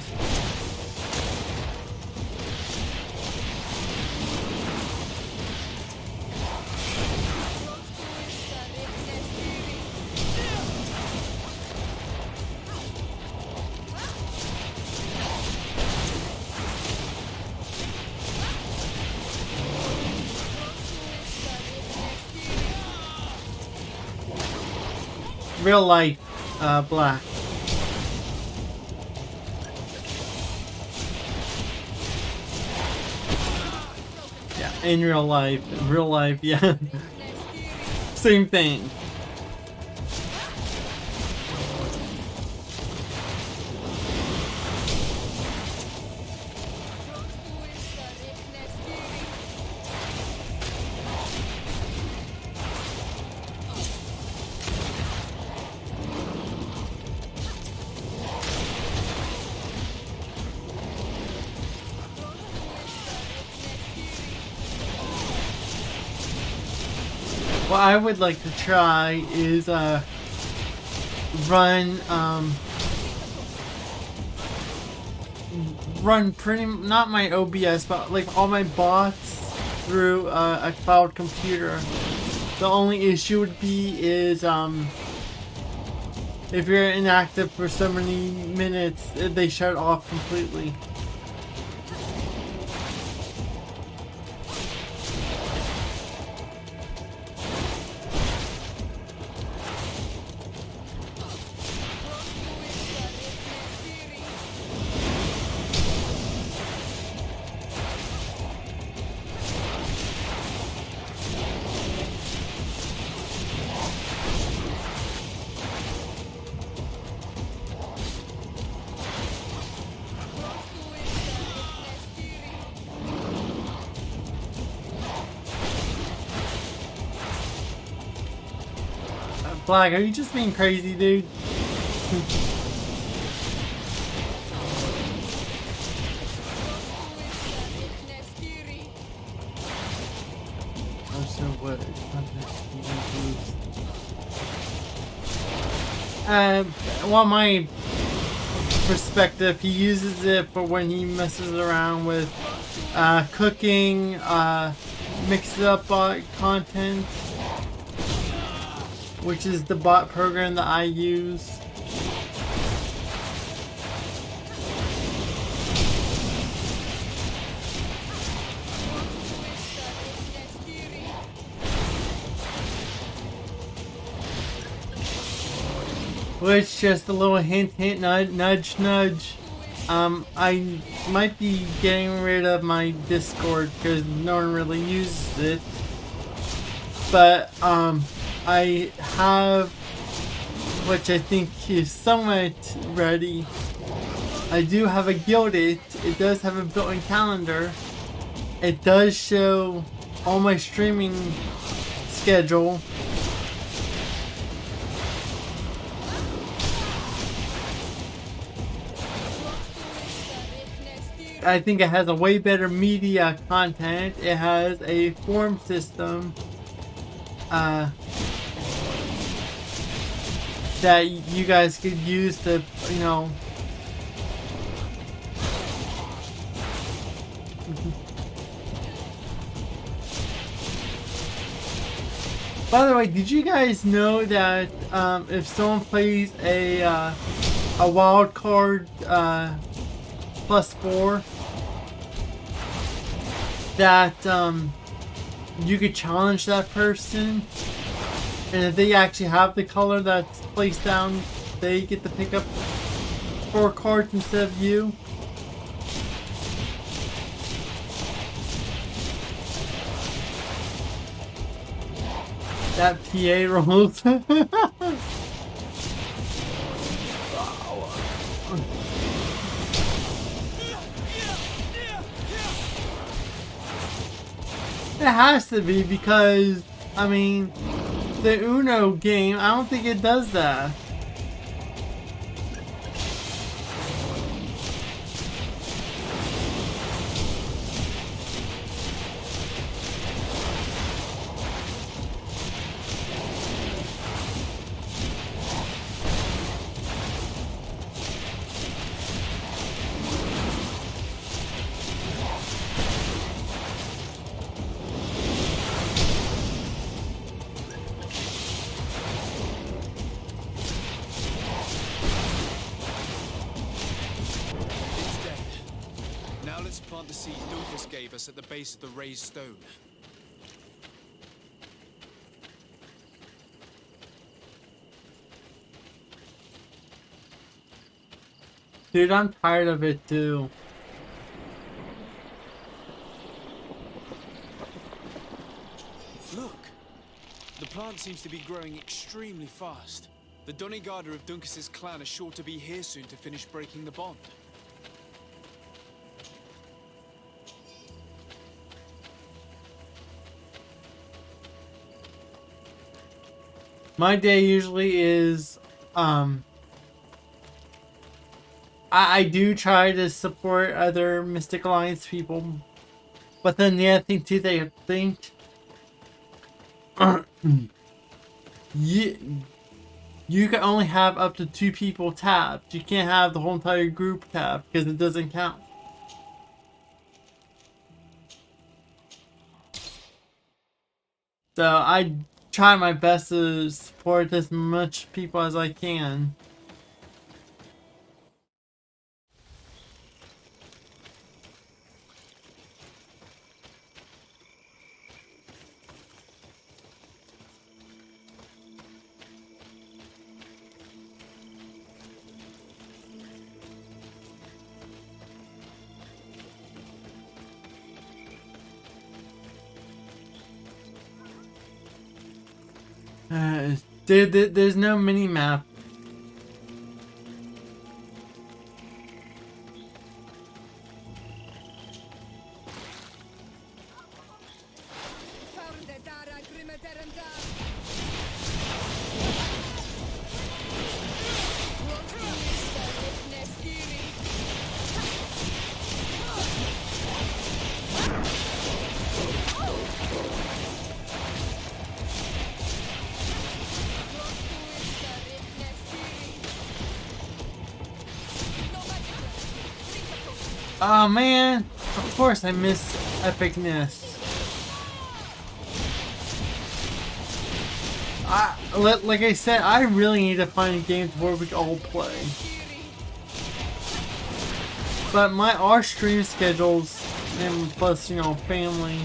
Real life Black. Yeah, in real life, yeah. Same thing. what I would like to try is run pretty, not my OBS, but like all my bots through a cloud computer. The only issue would be is if you're inactive for so many minutes, they shut off completely. Flag, are you just being crazy, dude? Also, what? Well, my perspective, he uses it for when he messes around with cooking, mixed up content, which is the bot program that I use. Which, just a little hint, hint, nudge, nudge. I might be getting rid of my Discord because no one really uses it. But, I have, which I think is somewhat ready. I do have a Guilded. It does have a built-in calendar. It does show all my streaming schedule. I think it has a way better media content. It has a form system that you guys could use to, you know, by the way, did you guys know that if someone plays a wild card +4, that you could challenge that person, and if they actually have the color that's placed down, they get to pick up 4 cards instead of you? That PA rolls. It has to be, because, I mean, the Uno game, I don't think it does that. The seed Lucas gave us at the base of the raised stone. Dude, I'm tired of it too. Look! The plant seems to be growing extremely fast. The Donigarda of Duncas's clan are sure to be here soon to finish breaking the bond. My day usually is, I do try to support other Mystic Alliance people, but then the other thing too, they think you can only have up to 2 people tapped. You can't have the whole entire group tapped because it doesn't count. So I try my best to support as much people as I can. There's no mini map. Oh man, of course I miss epicness. Like I said, I really need to find a game where we can all play. But our stream schedules, and plus, you know, family.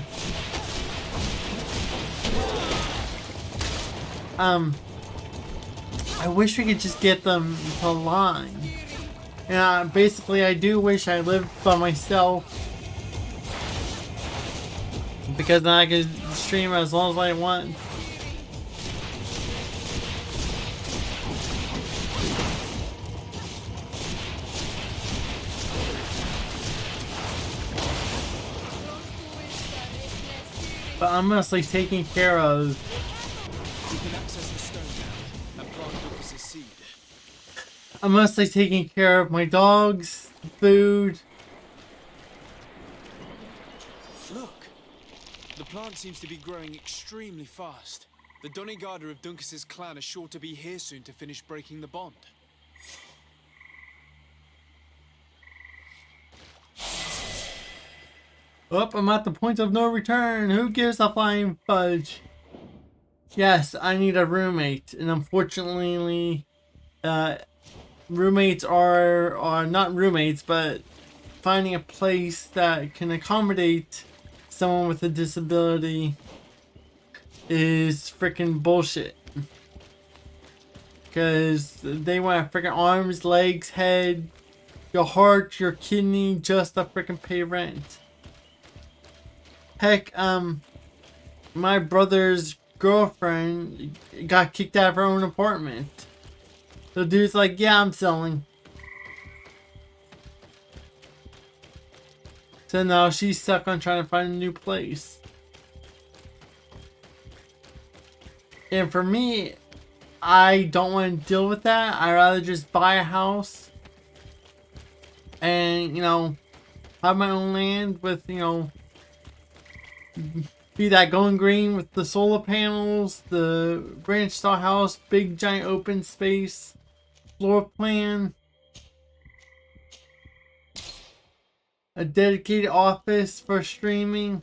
I wish we could just get them to line. And basically, I do wish I lived by myself, because then I could stream as long as I want. But I'm mostly taking care of. You can access the stone now and plant Lucas's seed. I'm mostly taking care of my dogs, food. Look! The plant seems to be growing extremely fast. The Donigarda of Duncas's clan are sure to be here soon to finish breaking the bond. Oh, I'm at the point of no return. Who gives a flying fudge? Yes, I need a roommate, and unfortunately, roommates are not roommates, but finding a place that can accommodate someone with a disability is freaking bullshit. Because they want freaking arms, legs, head, your heart, your kidney, just to freaking pay rent. Heck, my brother's girlfriend got kicked out of her own apartment. The dude's like, yeah, I'm selling. So now she's stuck on trying to find a new place. And for me, I don't want to deal with that. I'd rather just buy a house and, you know, have my own land with, you know, be that going green with the solar panels, the ranch style house, big giant open space, floor plan, a dedicated office for streaming.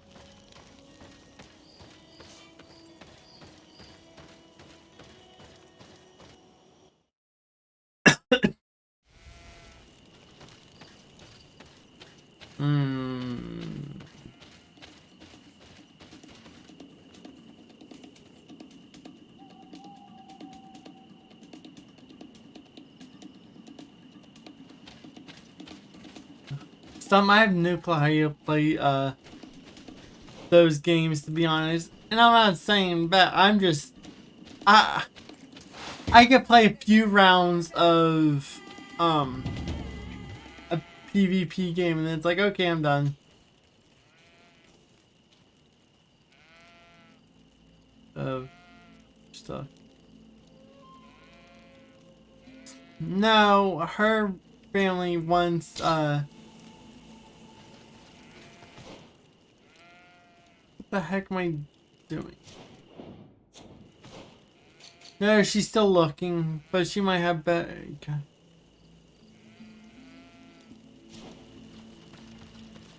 I have no clue how you play those games, to be honest. And I'm not saying that. I'm just I could play a few rounds of a PvP game and then it's like, okay, I'm done. Stuff. No, her family wants what the heck am I doing? No, she's still looking, but she might have better.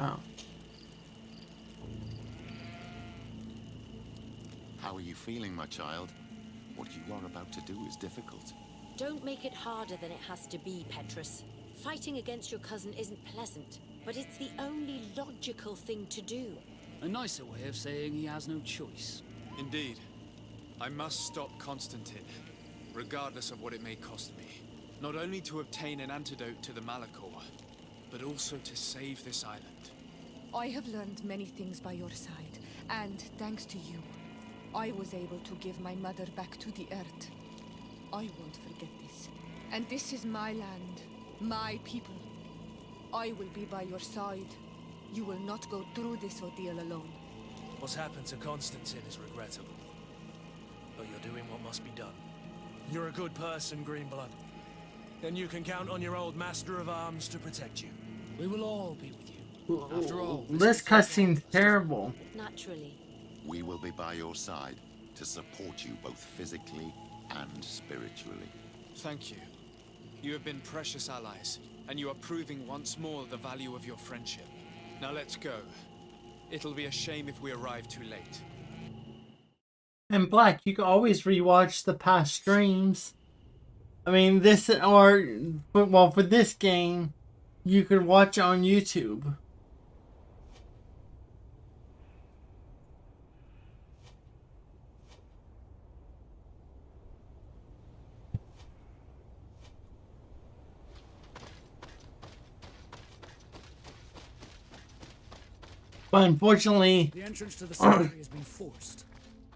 Oh. How are you feeling, my child? What you are about to do is difficult. Don't make it harder than it has to be, Petrus. Fighting against your cousin isn't pleasant, but it's the only logical thing to do. A nicer way of saying he has no choice. Indeed. I must stop Constantine, regardless of what it may cost me. Not only to obtain an antidote to the Malachor, but also to save this island. I have learned many things by your side, and thanks to you, I was able to give my mother back to the earth. I won't forget this. And this is my land, my people. I will be by your side. You will not go through this ordeal alone. What's happened to Constantine is regrettable. But you're doing what must be done. You're a good person, Greenblood. And you can count on your old master of arms to protect you. We will all be with you. After all, this cutscene's terrible. Naturally. We will be by your side to support you both physically and spiritually. Thank you. You have been precious allies, and you are proving once more the value of your friendship. Now let's go. It'll be a shame if we arrive too late. And Black, you can always rewatch the past streams. I mean, well, for this game, you could watch it on YouTube. But unfortunately, the entrance to the cemetery has been forced.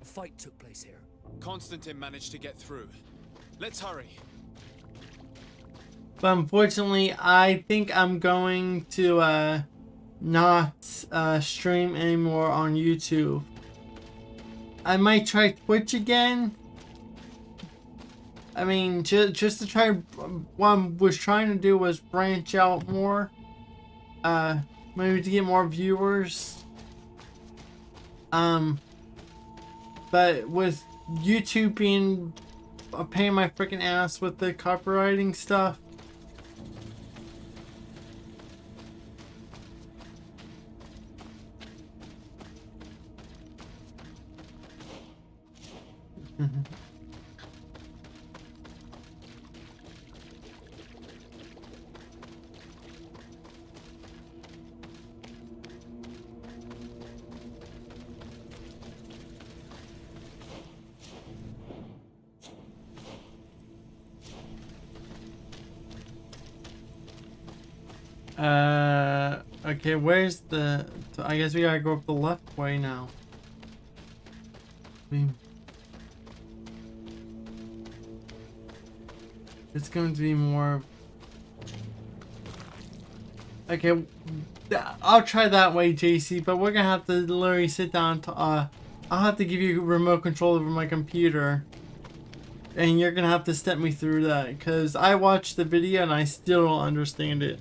A fight took place here. Constantine managed to get through. Let's hurry. But unfortunately, I think I'm going to not stream anymore on YouTube. I might try Twitch again. I mean, just to try. What I was trying to do was branch out more. Maybe to get more viewers. But with YouTube being a pain in my freaking ass with the copywriting stuff. Okay, where's the... I guess we gotta go up the left way now. It's going to be more... Okay, I'll try that way, JC, but we're gonna have to literally sit down to... I'll have to give you remote control over my computer. And you're gonna have to step me through that, because I watched the video and I still don't understand it.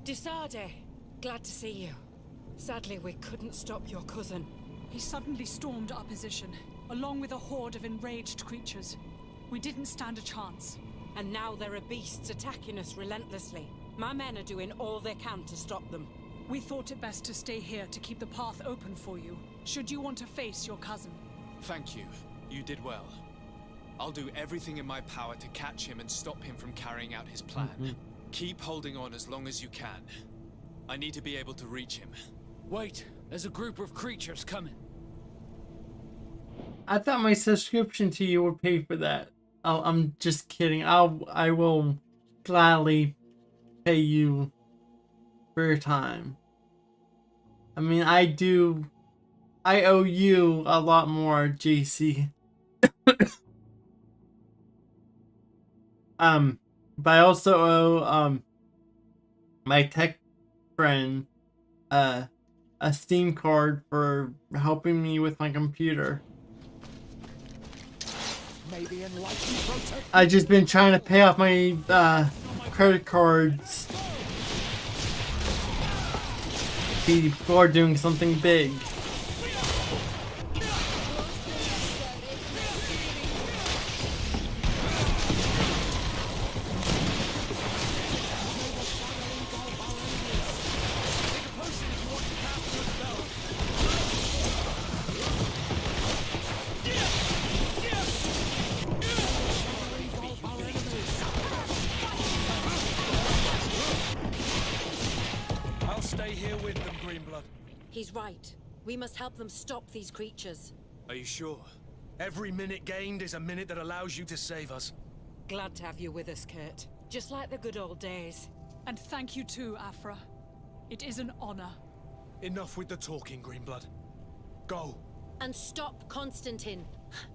Disade, glad to see you. Sadly, we couldn't stop your cousin. He suddenly stormed our position, along with a horde of enraged creatures. We didn't stand a chance. And now there are beasts attacking us relentlessly. My men are doing all they can to stop them. We thought it best to stay here to keep the path open for you, should you want to face your cousin. Thank you. You did well. I'll do everything in my power to catch him and stop him from carrying out his plan. Keep holding on as long as you can. I need to be able to reach him. Wait, there's a group of creatures coming. I thought my subscription to you would pay for that. Oh, I'm just kidding. I will gladly pay you for your time. I mean, I owe you a lot more, JC. But I also owe my tech friend a Steam card for helping me with my computer. I just been trying to pay off my credit cards before doing something big. I'll stay here with them, Greenblood. He's right. We must help them stop these creatures. Are you sure? Every minute gained is a minute that allows you to save us. Glad to have you with us, Kurt. Just like the good old days. And thank you too, Afra. It is an honor. Enough with the talking, Greenblood. Go. And stop Constantine.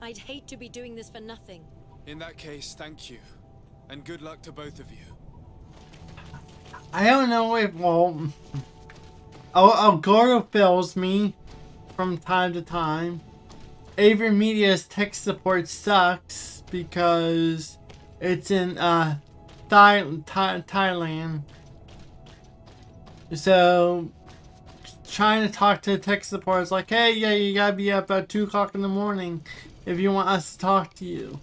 I'd hate to be doing this for nothing. In that case, thank you. And good luck to both of you. I don't know if, well, Elgato fails me from time to time. Avery Media's tech support sucks because it's in Thailand. So trying to talk to the tech support is like, hey, yeah, you gotta be up at 2 o'clock in the morning if you want us to talk to you.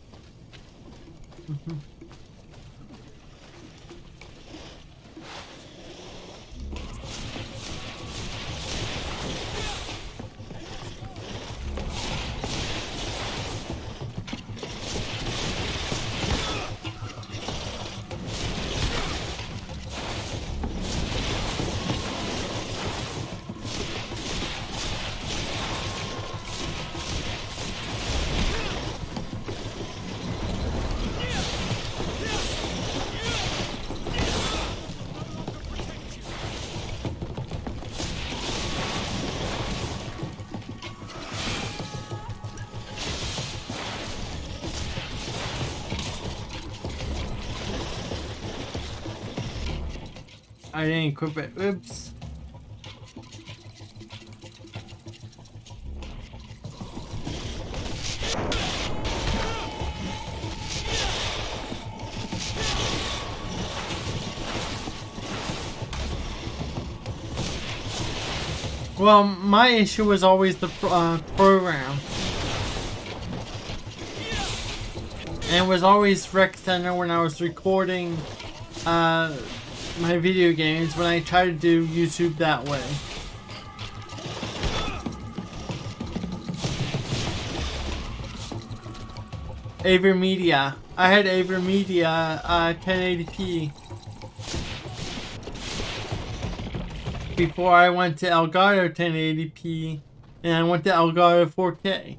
I didn't equip it. Oops. Well, my issue was always the program. And it was always Rec Center when I was recording my video games when I try to do YouTube that way. Avery Media. I had Avery Media 1080p before I went to Elgato 1080p and I went to Elgato 4K.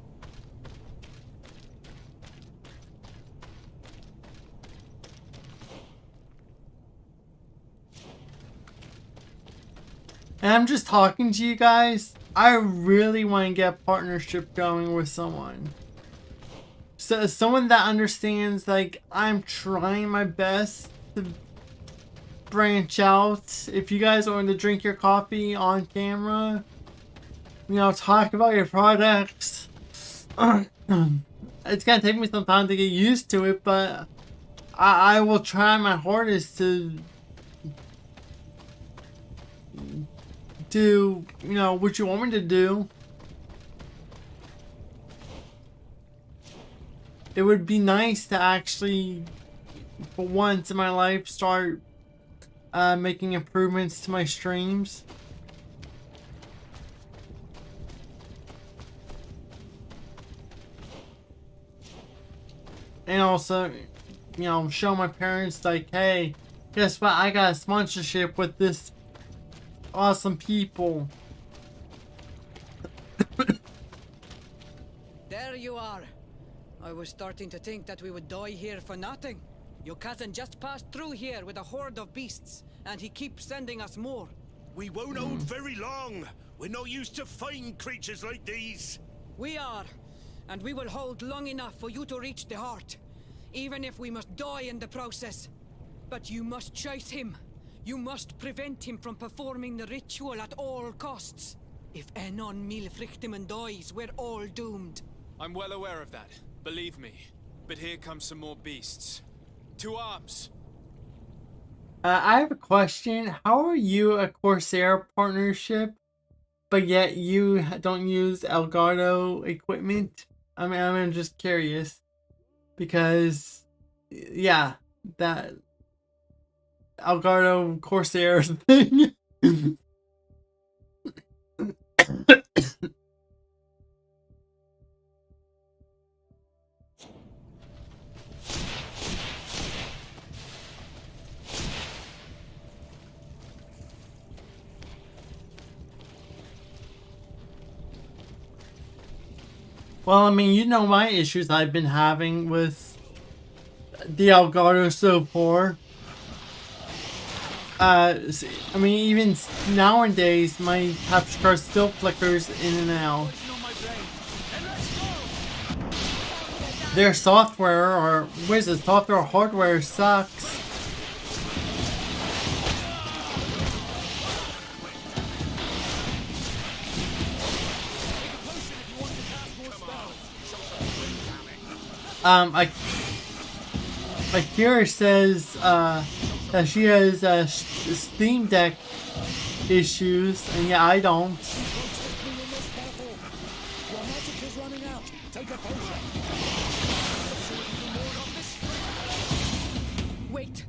And I'm just talking to you guys. I really want to get a partnership going with someone. So someone that understands, like, I'm trying my best to branch out. If you guys want to drink your coffee on camera, you know, talk about your products. It's gonna take me some time to get used to it, but I will try my hardest to do, you know, what you want me to do. It would be nice to actually, for once in my life, start making improvements to my streams. And also, you know, show my parents, like, hey, guess what? I got a sponsorship with this awesome people. There you are. I was starting to think that we would die here for nothing. Your cousin just passed through here with a horde of beasts, and he keeps sending us more. We won't hold very long. We're not used to fighting creatures like these. We are, and we will hold long enough for you to reach the heart, even if we must die in the process. But you must chase him. You must prevent him from performing the ritual at all costs. If Enon Milfrichtiman dies, we're all doomed. I'm well aware of that, believe me. But here come some more beasts. To arms! I have a question. How are you a Corsair partnership, but yet you don't use Elgato equipment? I mean, I'm just curious because, yeah, that Elgato Corsair thing. Well, I mean, you know my issues I've been having with the Elgato so far. I mean, even nowadays, my capture card still flickers in and out. Their software, or what is it, software or hardware sucks. Akira says, that she has, Steam Deck issues, and yeah, I don't. Wait.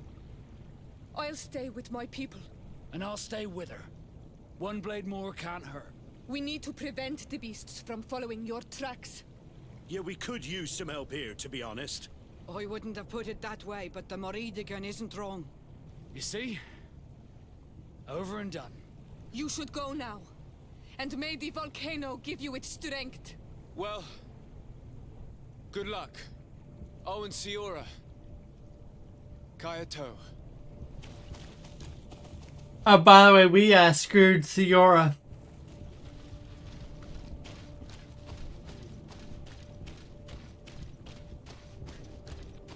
I'll stay with my people. And I'll stay with her. One blade more can't hurt. We need to prevent the beasts from following your tracks. Yeah, we could use some help here, to be honest. I wouldn't have put it that way, but the Moridigan isn't wrong. You see? Over and done. You should go now. And may the volcano give you its strength. Well, good luck. Oh, and Siora. Kayato. Oh, by the way, we screwed Siora.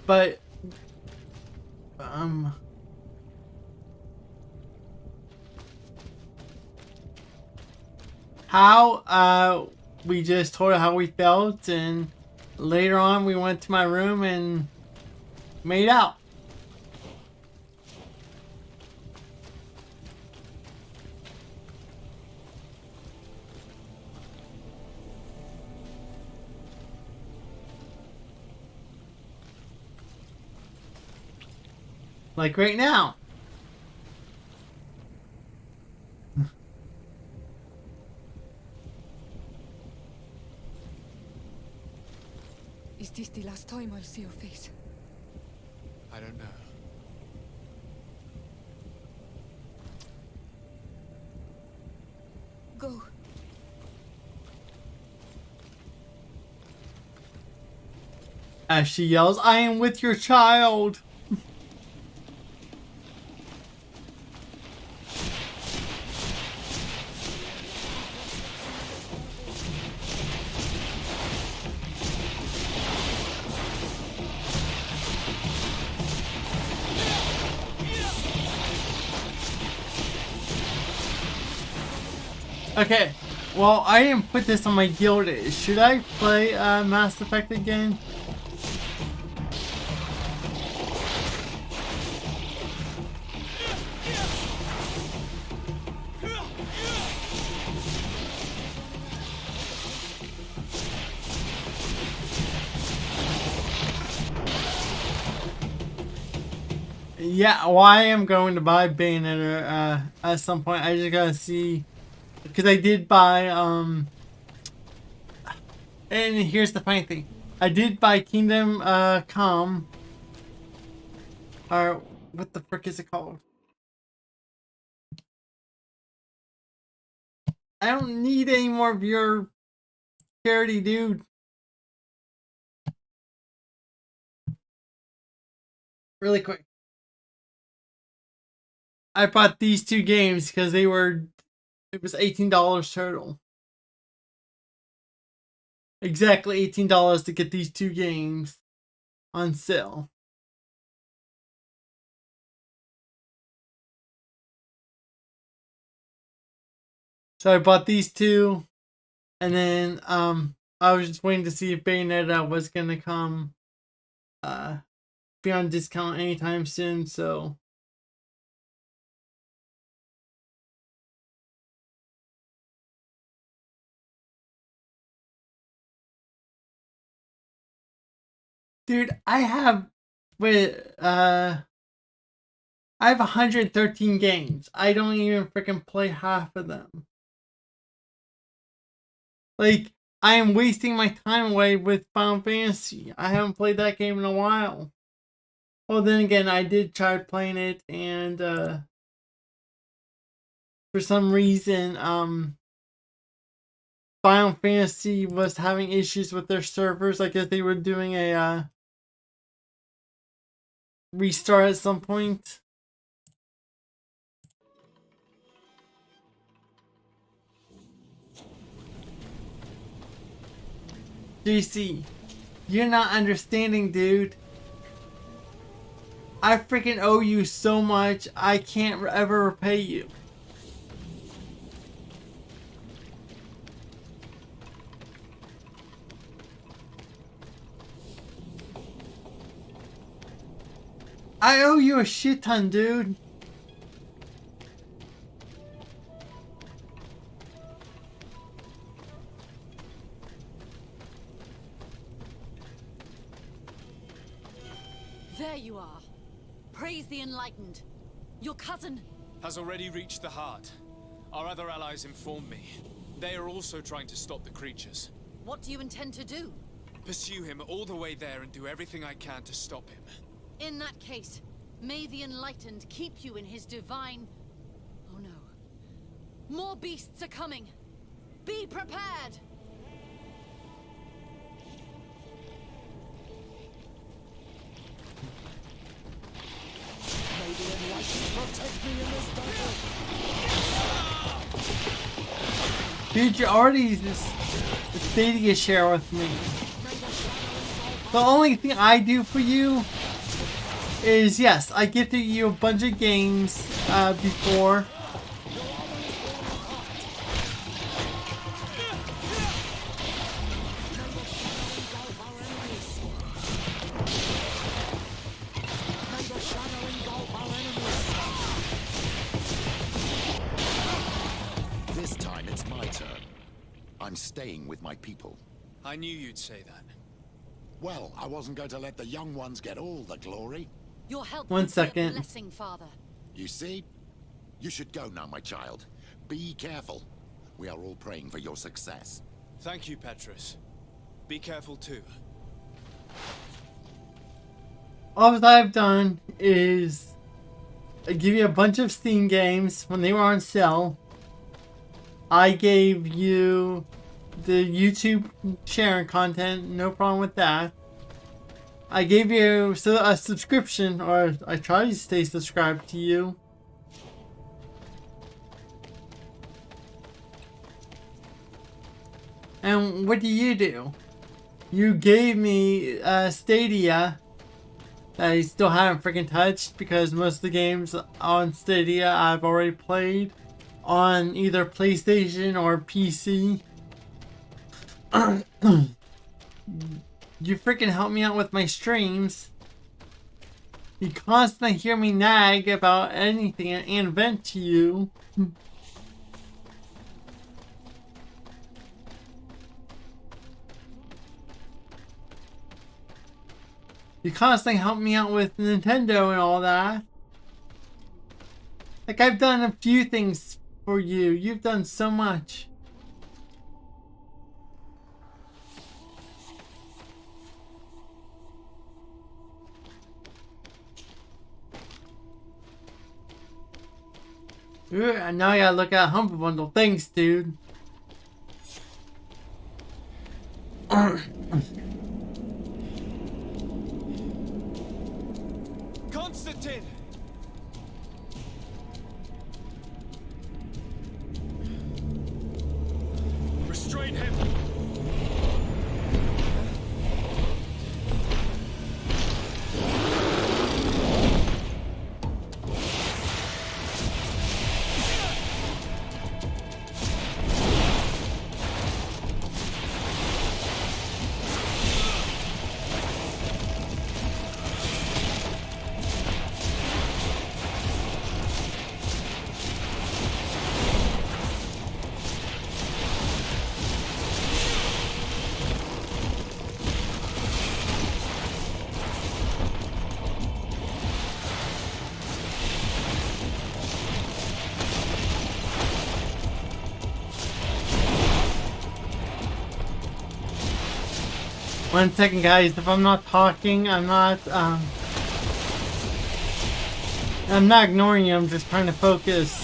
But, how, we just told her how we felt, and later on we went to my room and made out. Like right now. Is this the last time I'll see your face? I don't know. Go. As she yells, "I am with your child!" Okay, well, I didn't put this on my guild. Should I play Mass Effect again? Yeah, well, I am going to buy Bayonetta at some point. I just gotta see, because I did buy and here's the funny thing, I did buy Kingdom Come, or what the frick is it called? I don't need any more of your charity, dude. Really quick, I bought these two games because it was $18 total. Exactly $18 to get these two games on sale. So I bought these two, and then I was just waiting to see if Bayonetta was gonna come be on discount anytime soon, so Dude, I have 113 games. I don't even freaking play half of them. Like, I am wasting my time away with Final Fantasy. I haven't played that game in a while. Well, then again, I did try playing it, and for some reason, Final Fantasy was having issues with their servers. I guess they were doing a restart at some point. JC, you're not understanding, dude. I freaking owe you so much, I can't ever repay you. I owe you a shit ton, dude. There you are. Praise the Enlightened. Your cousin has already reached the heart. Our other allies informed me. They are also trying to stop the creatures. What do you intend to do? Pursue him all the way there and do everything I can to stop him. In that case, may the Enlightened keep you in his divine... Oh no. More beasts are coming. Be prepared! May the Enlightened protect me in this battle. Dude, you already stating a share with me. The only thing I do for you is, yes, I gifted you a bunch of games before. This time it's my turn. I'm staying with my people. I knew you'd say that. Well, I wasn't going to let the young ones get all the glory. Your help One will be a second. blessing, Father. You see? You should go now, my child. Be careful. We are all praying for your success. Thank you, Petrus. Be careful too. All that I've done is I give you a bunch of Steam games when they were on sale. I gave you the YouTube sharing content, no problem with that. I gave you a subscription, or I try to stay subscribed to you. And what do? You gave me Stadia that I still haven't freaking touched because most of the games on Stadia I've already played on either PlayStation or PC. You freaking help me out with my streams. You constantly hear me nag about anything and vent to you. You constantly help me out with Nintendo and all that. Like, I've done a few things for you. You've done so much. Ooh, and now I gotta look at Humble Bundle. Thanks, dude. Constantine! Restrain him! 1 second, guys. If I'm not talking, I'm not ignoring you. I'm just trying to focus.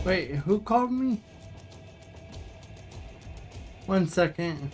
Wait, who called me? 1 second.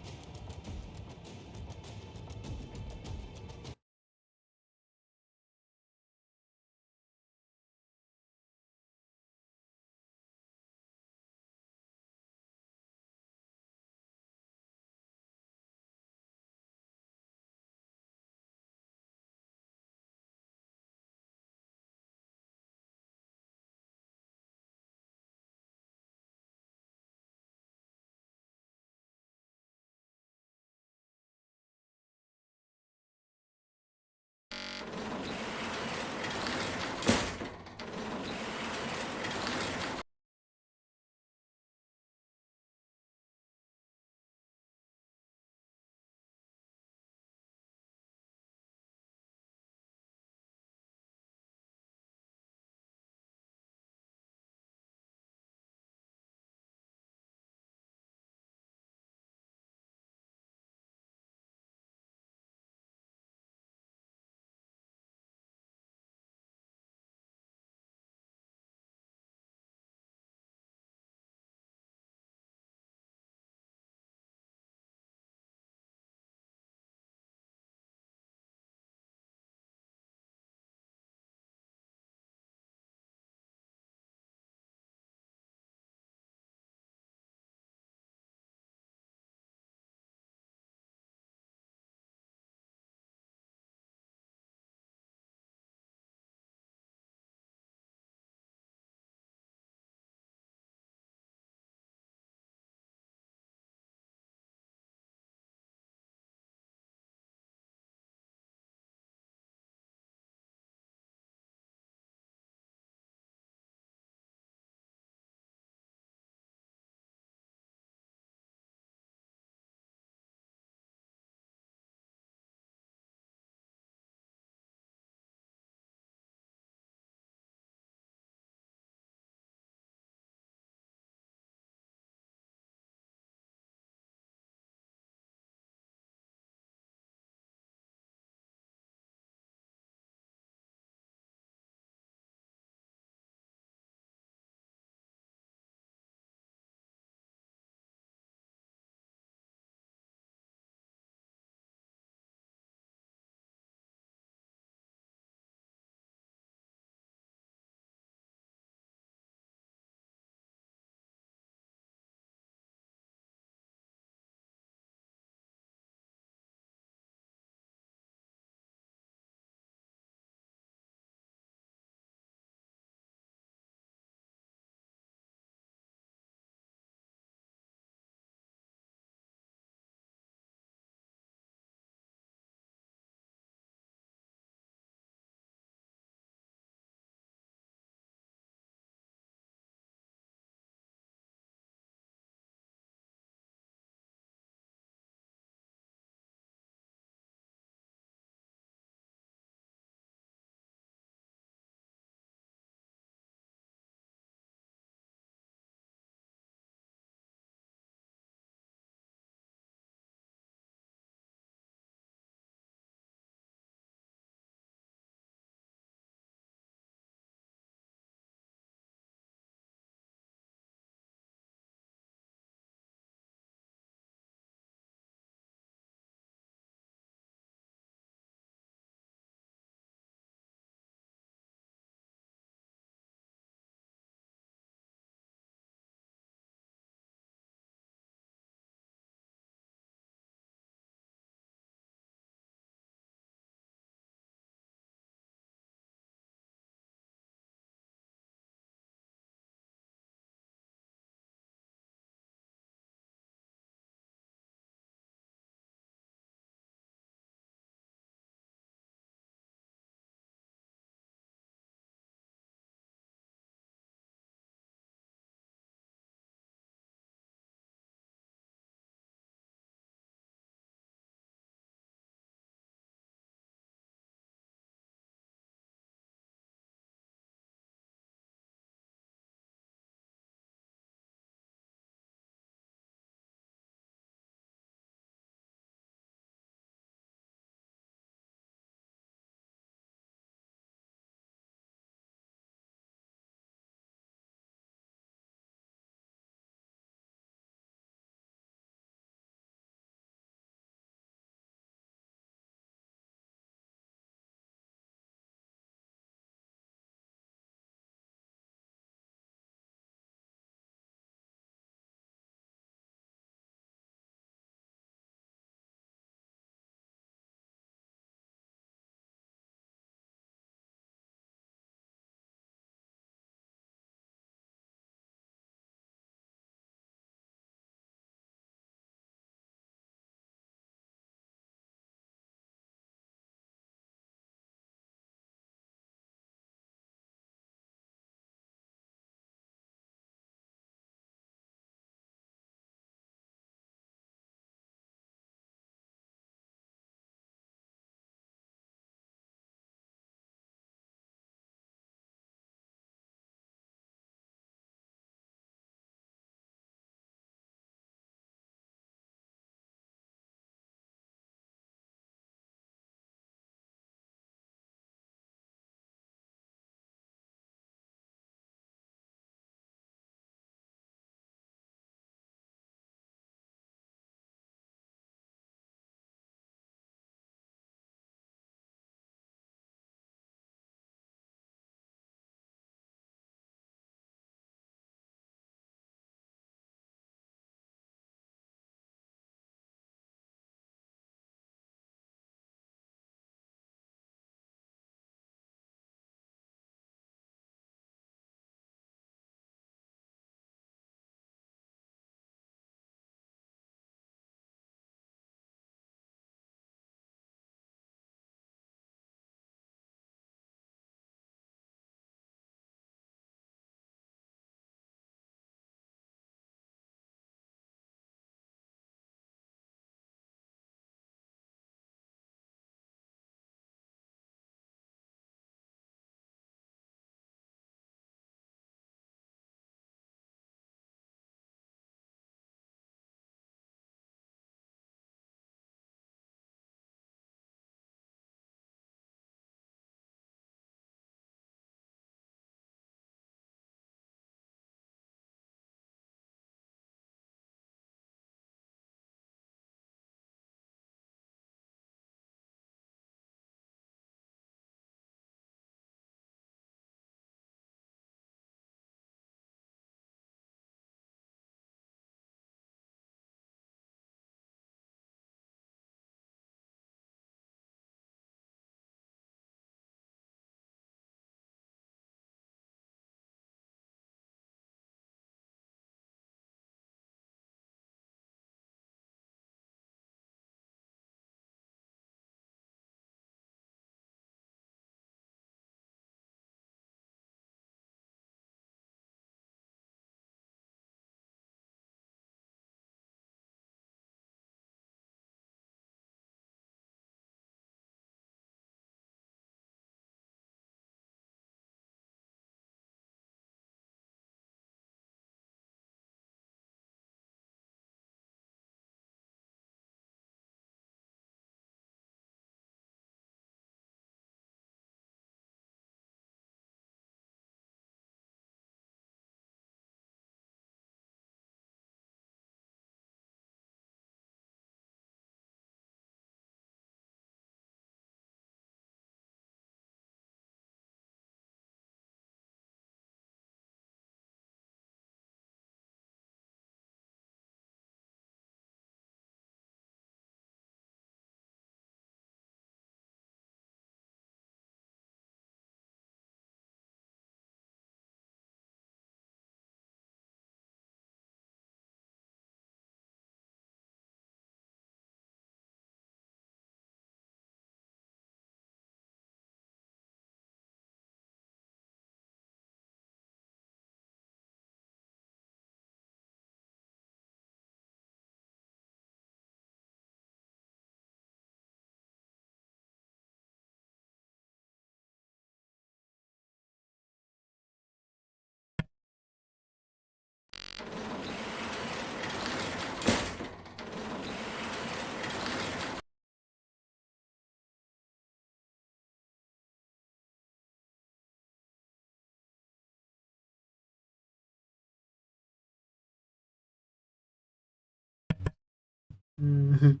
Mhm.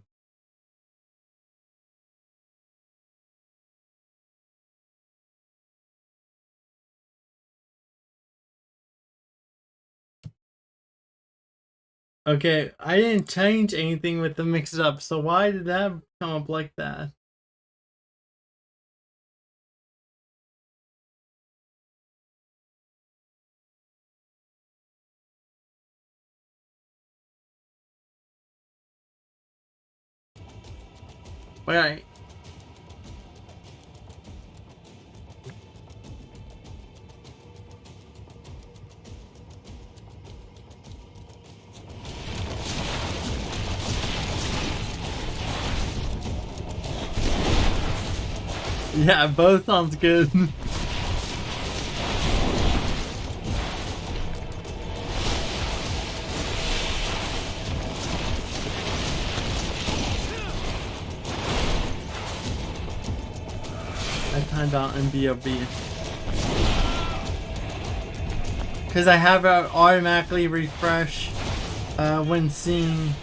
Okay, I didn't change anything with the mix up, so why did that come up like that? Alright. Yeah, both sounds good. I timed out in BOB. Because I have it automatically refresh when seeing.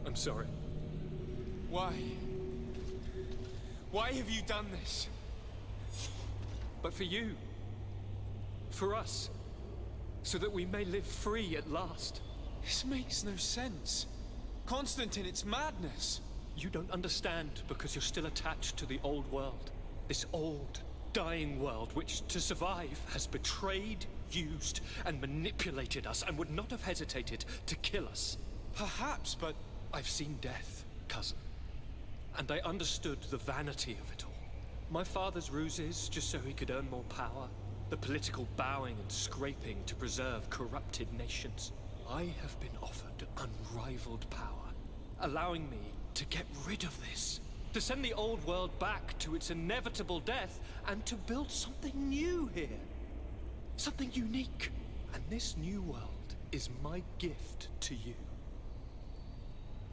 I'm sorry. Why? Why have you done this? But for you. For us. So that we may live free at last. This makes no sense. Constantine, it's madness. You don't understand because you're still attached to the old world. This old, dying world which, to survive, has betrayed, used, and manipulated us and would not have hesitated to kill us. Perhaps, but I've seen death, cousin. And I understood the vanity of it all. My father's ruses just so he could earn more power. The political bowing and scraping to preserve corrupted nations. I have been offered unrivaled power, allowing me to get rid of this. To send the old world back to its inevitable death and to build something new here. Something unique. And this new world is my gift to you.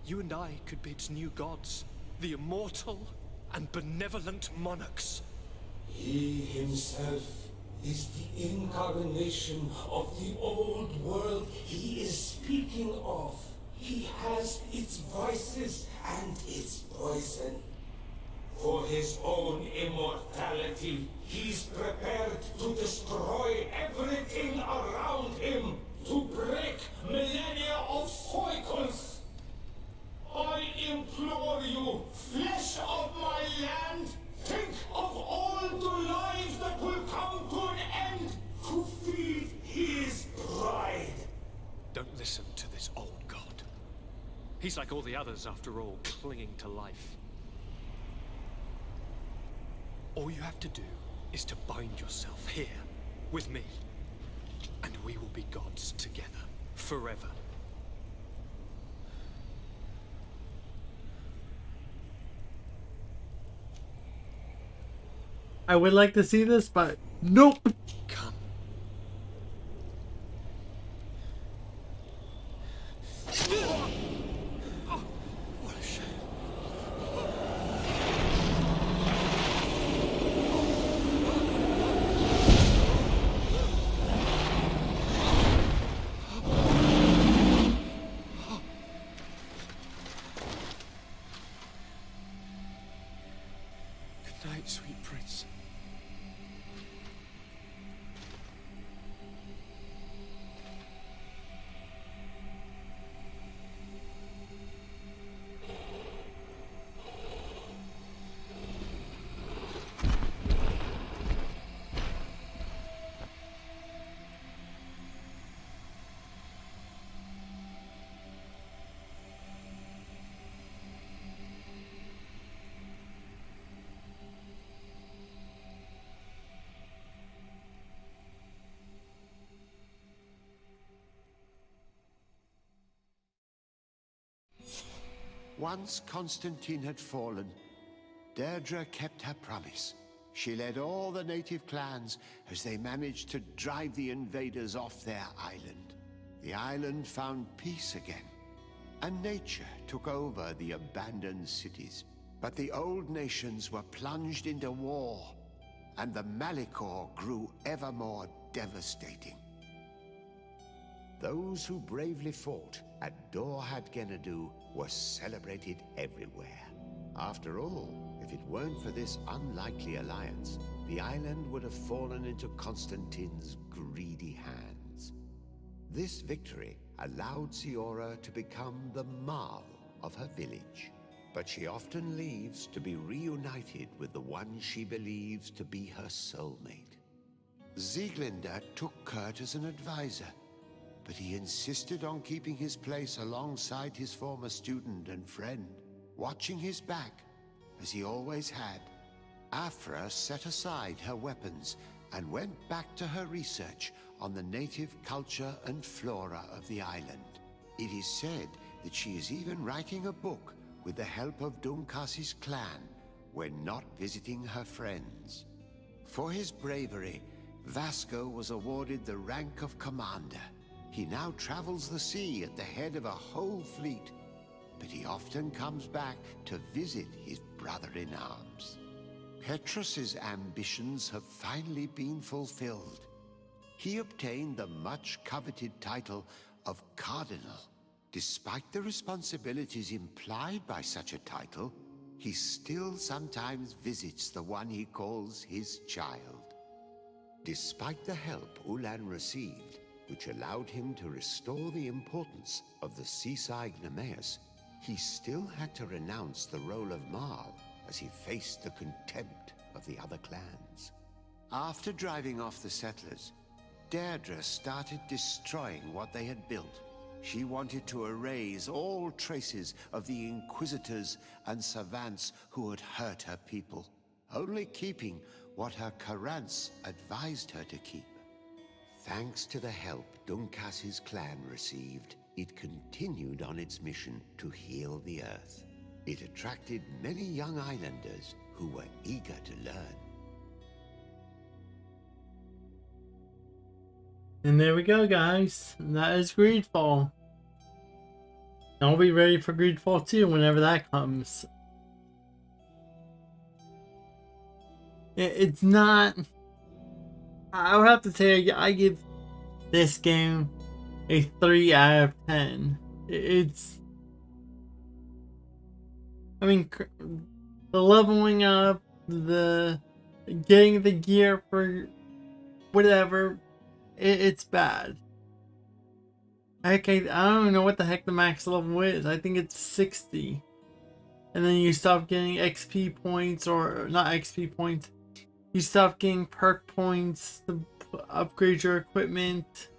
You and I could be its new gods, the immortal and benevolent monarchs. He himself is the incarnation of the old world he is speaking of. He has its vices and its poison. For his own immortality, he's prepared to destroy every listen to this old god. He's like all the others, after all, clinging to life. All you have to do is to bind yourself here, with me, and we will be gods together, forever. I would like to see this, but nope. Come. Oh, what a shame. Good night, sweet prince. Once Constantine had fallen, Deirdre kept her promise. She led all the native clans as they managed to drive the invaders off their island. The island found peace again, and nature took over the abandoned cities. But the old nations were plunged into war, and the Malicor grew ever more devastating. Those who bravely fought at Dorhad Genadu were celebrated everywhere. After all, if it weren't for this unlikely alliance, the island would have fallen into Constantine's greedy hands. This victory allowed Siora to become the Marl of her village, but she often leaves to be reunited with the one she believes to be her soulmate. Sieglinde took Kurt as an advisor, but he insisted on keeping his place alongside his former student and friend, watching his back, as he always had. Afra set aside her weapons and went back to her research on the native culture and flora of the island. It is said that she is even writing a book with the help of Dunkas's clan when not visiting her friends. For his bravery, Vasco was awarded the rank of commander. He now travels the sea at the head of a whole fleet, but he often comes back to visit his brother-in-arms. Petrus's ambitions have finally been fulfilled. He obtained the much-coveted title of Cardinal. Despite the responsibilities implied by such a title, he still sometimes visits the one he calls his child. Despite the help Ulan received, which allowed him to restore the importance of the seaside Nemeus, he still had to renounce the role of Marl as he faced the contempt of the other clans. After driving off the settlers, Deirdre started destroying what they had built. She wanted to erase all traces of the Inquisitors and savants who had hurt her people, only keeping what her Karants advised her to keep. Thanks to the help Dunkas's clan received, it continued on its mission to heal the Earth. It attracted many young islanders who were eager to learn. And there we go, guys. That is GreedFall. I'll be ready for GreedFall 2 whenever that comes. It's not... I would have to say I give this game a 3 out of 10. It's... I mean, the leveling up, the getting the gear for whatever, it's bad. Heck, I don't even know what the heck the max level is. I think it's 60. And then you stop getting XP points, or not XP points. You stop getting perk points to upgrade your equipment.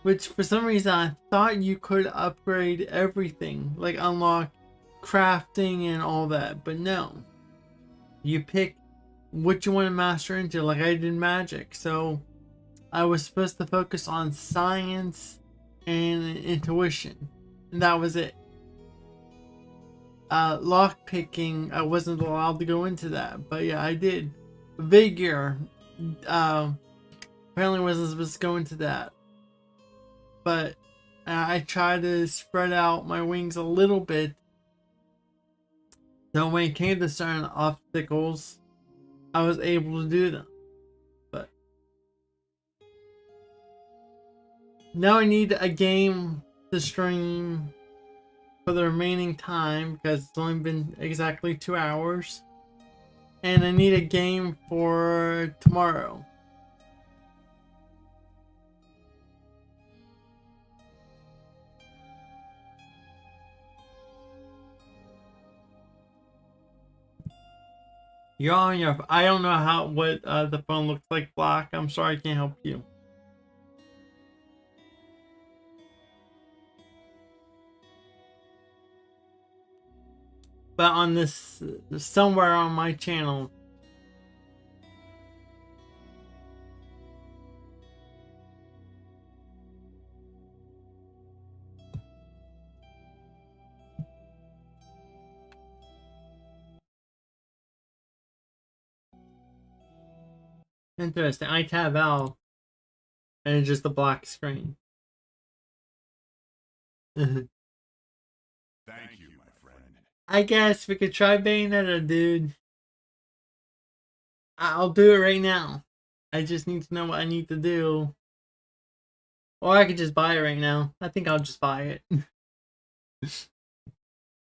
which for some reason I thought you could upgrade everything, like unlock crafting and all that, but no. You pick what you want to master into, like I did magic. So I was supposed to focus on science and intuition, and that was it. Lock picking, I wasn't allowed to go into that, but yeah, I did. Vigor, apparently wasn't supposed to go into that, but I tried to spread out my wings a little bit. So when it came to certain obstacles, I was able to do them. But now I need a game to stream for the remaining time because it's only been exactly 2 hours. And I need a game for tomorrow. You're on your... I don't know what the phone looks like, Block. I'm sorry I can't help you. But on this, somewhere on my channel. Interesting. I tab out and it's just a black screen. Thank you, my friend. I guess we could try Bayonetta, dude. I'll do it right now. I just need to know what I need to do. Or I could just buy it right now. I think I'll just buy it.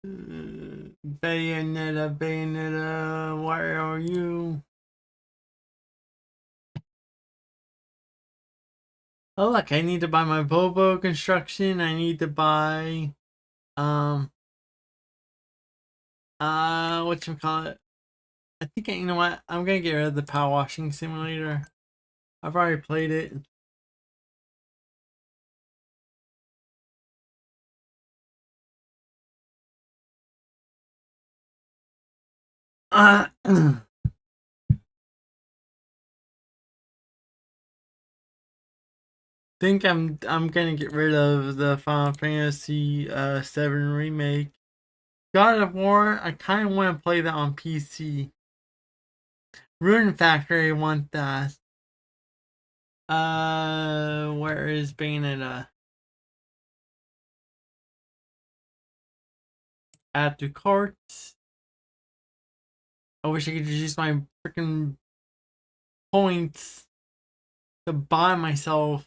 Bayonetta, Bayonetta, where are you? Oh look, I need to buy my Bobo construction. I need to buy whatchamacallit. I think you know what? I'm gonna get rid of the power washing simulator. I've already played it. Think I'm gonna get rid of the Final Fantasy 7 remake. God of War, I kind of want to play that on PC. Rune Factory, I want that. Where is Bayonetta? Add to cart. I wish I could just use my freaking points to buy myself.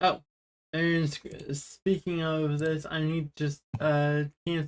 Oh, and speaking of this, I need to just cancel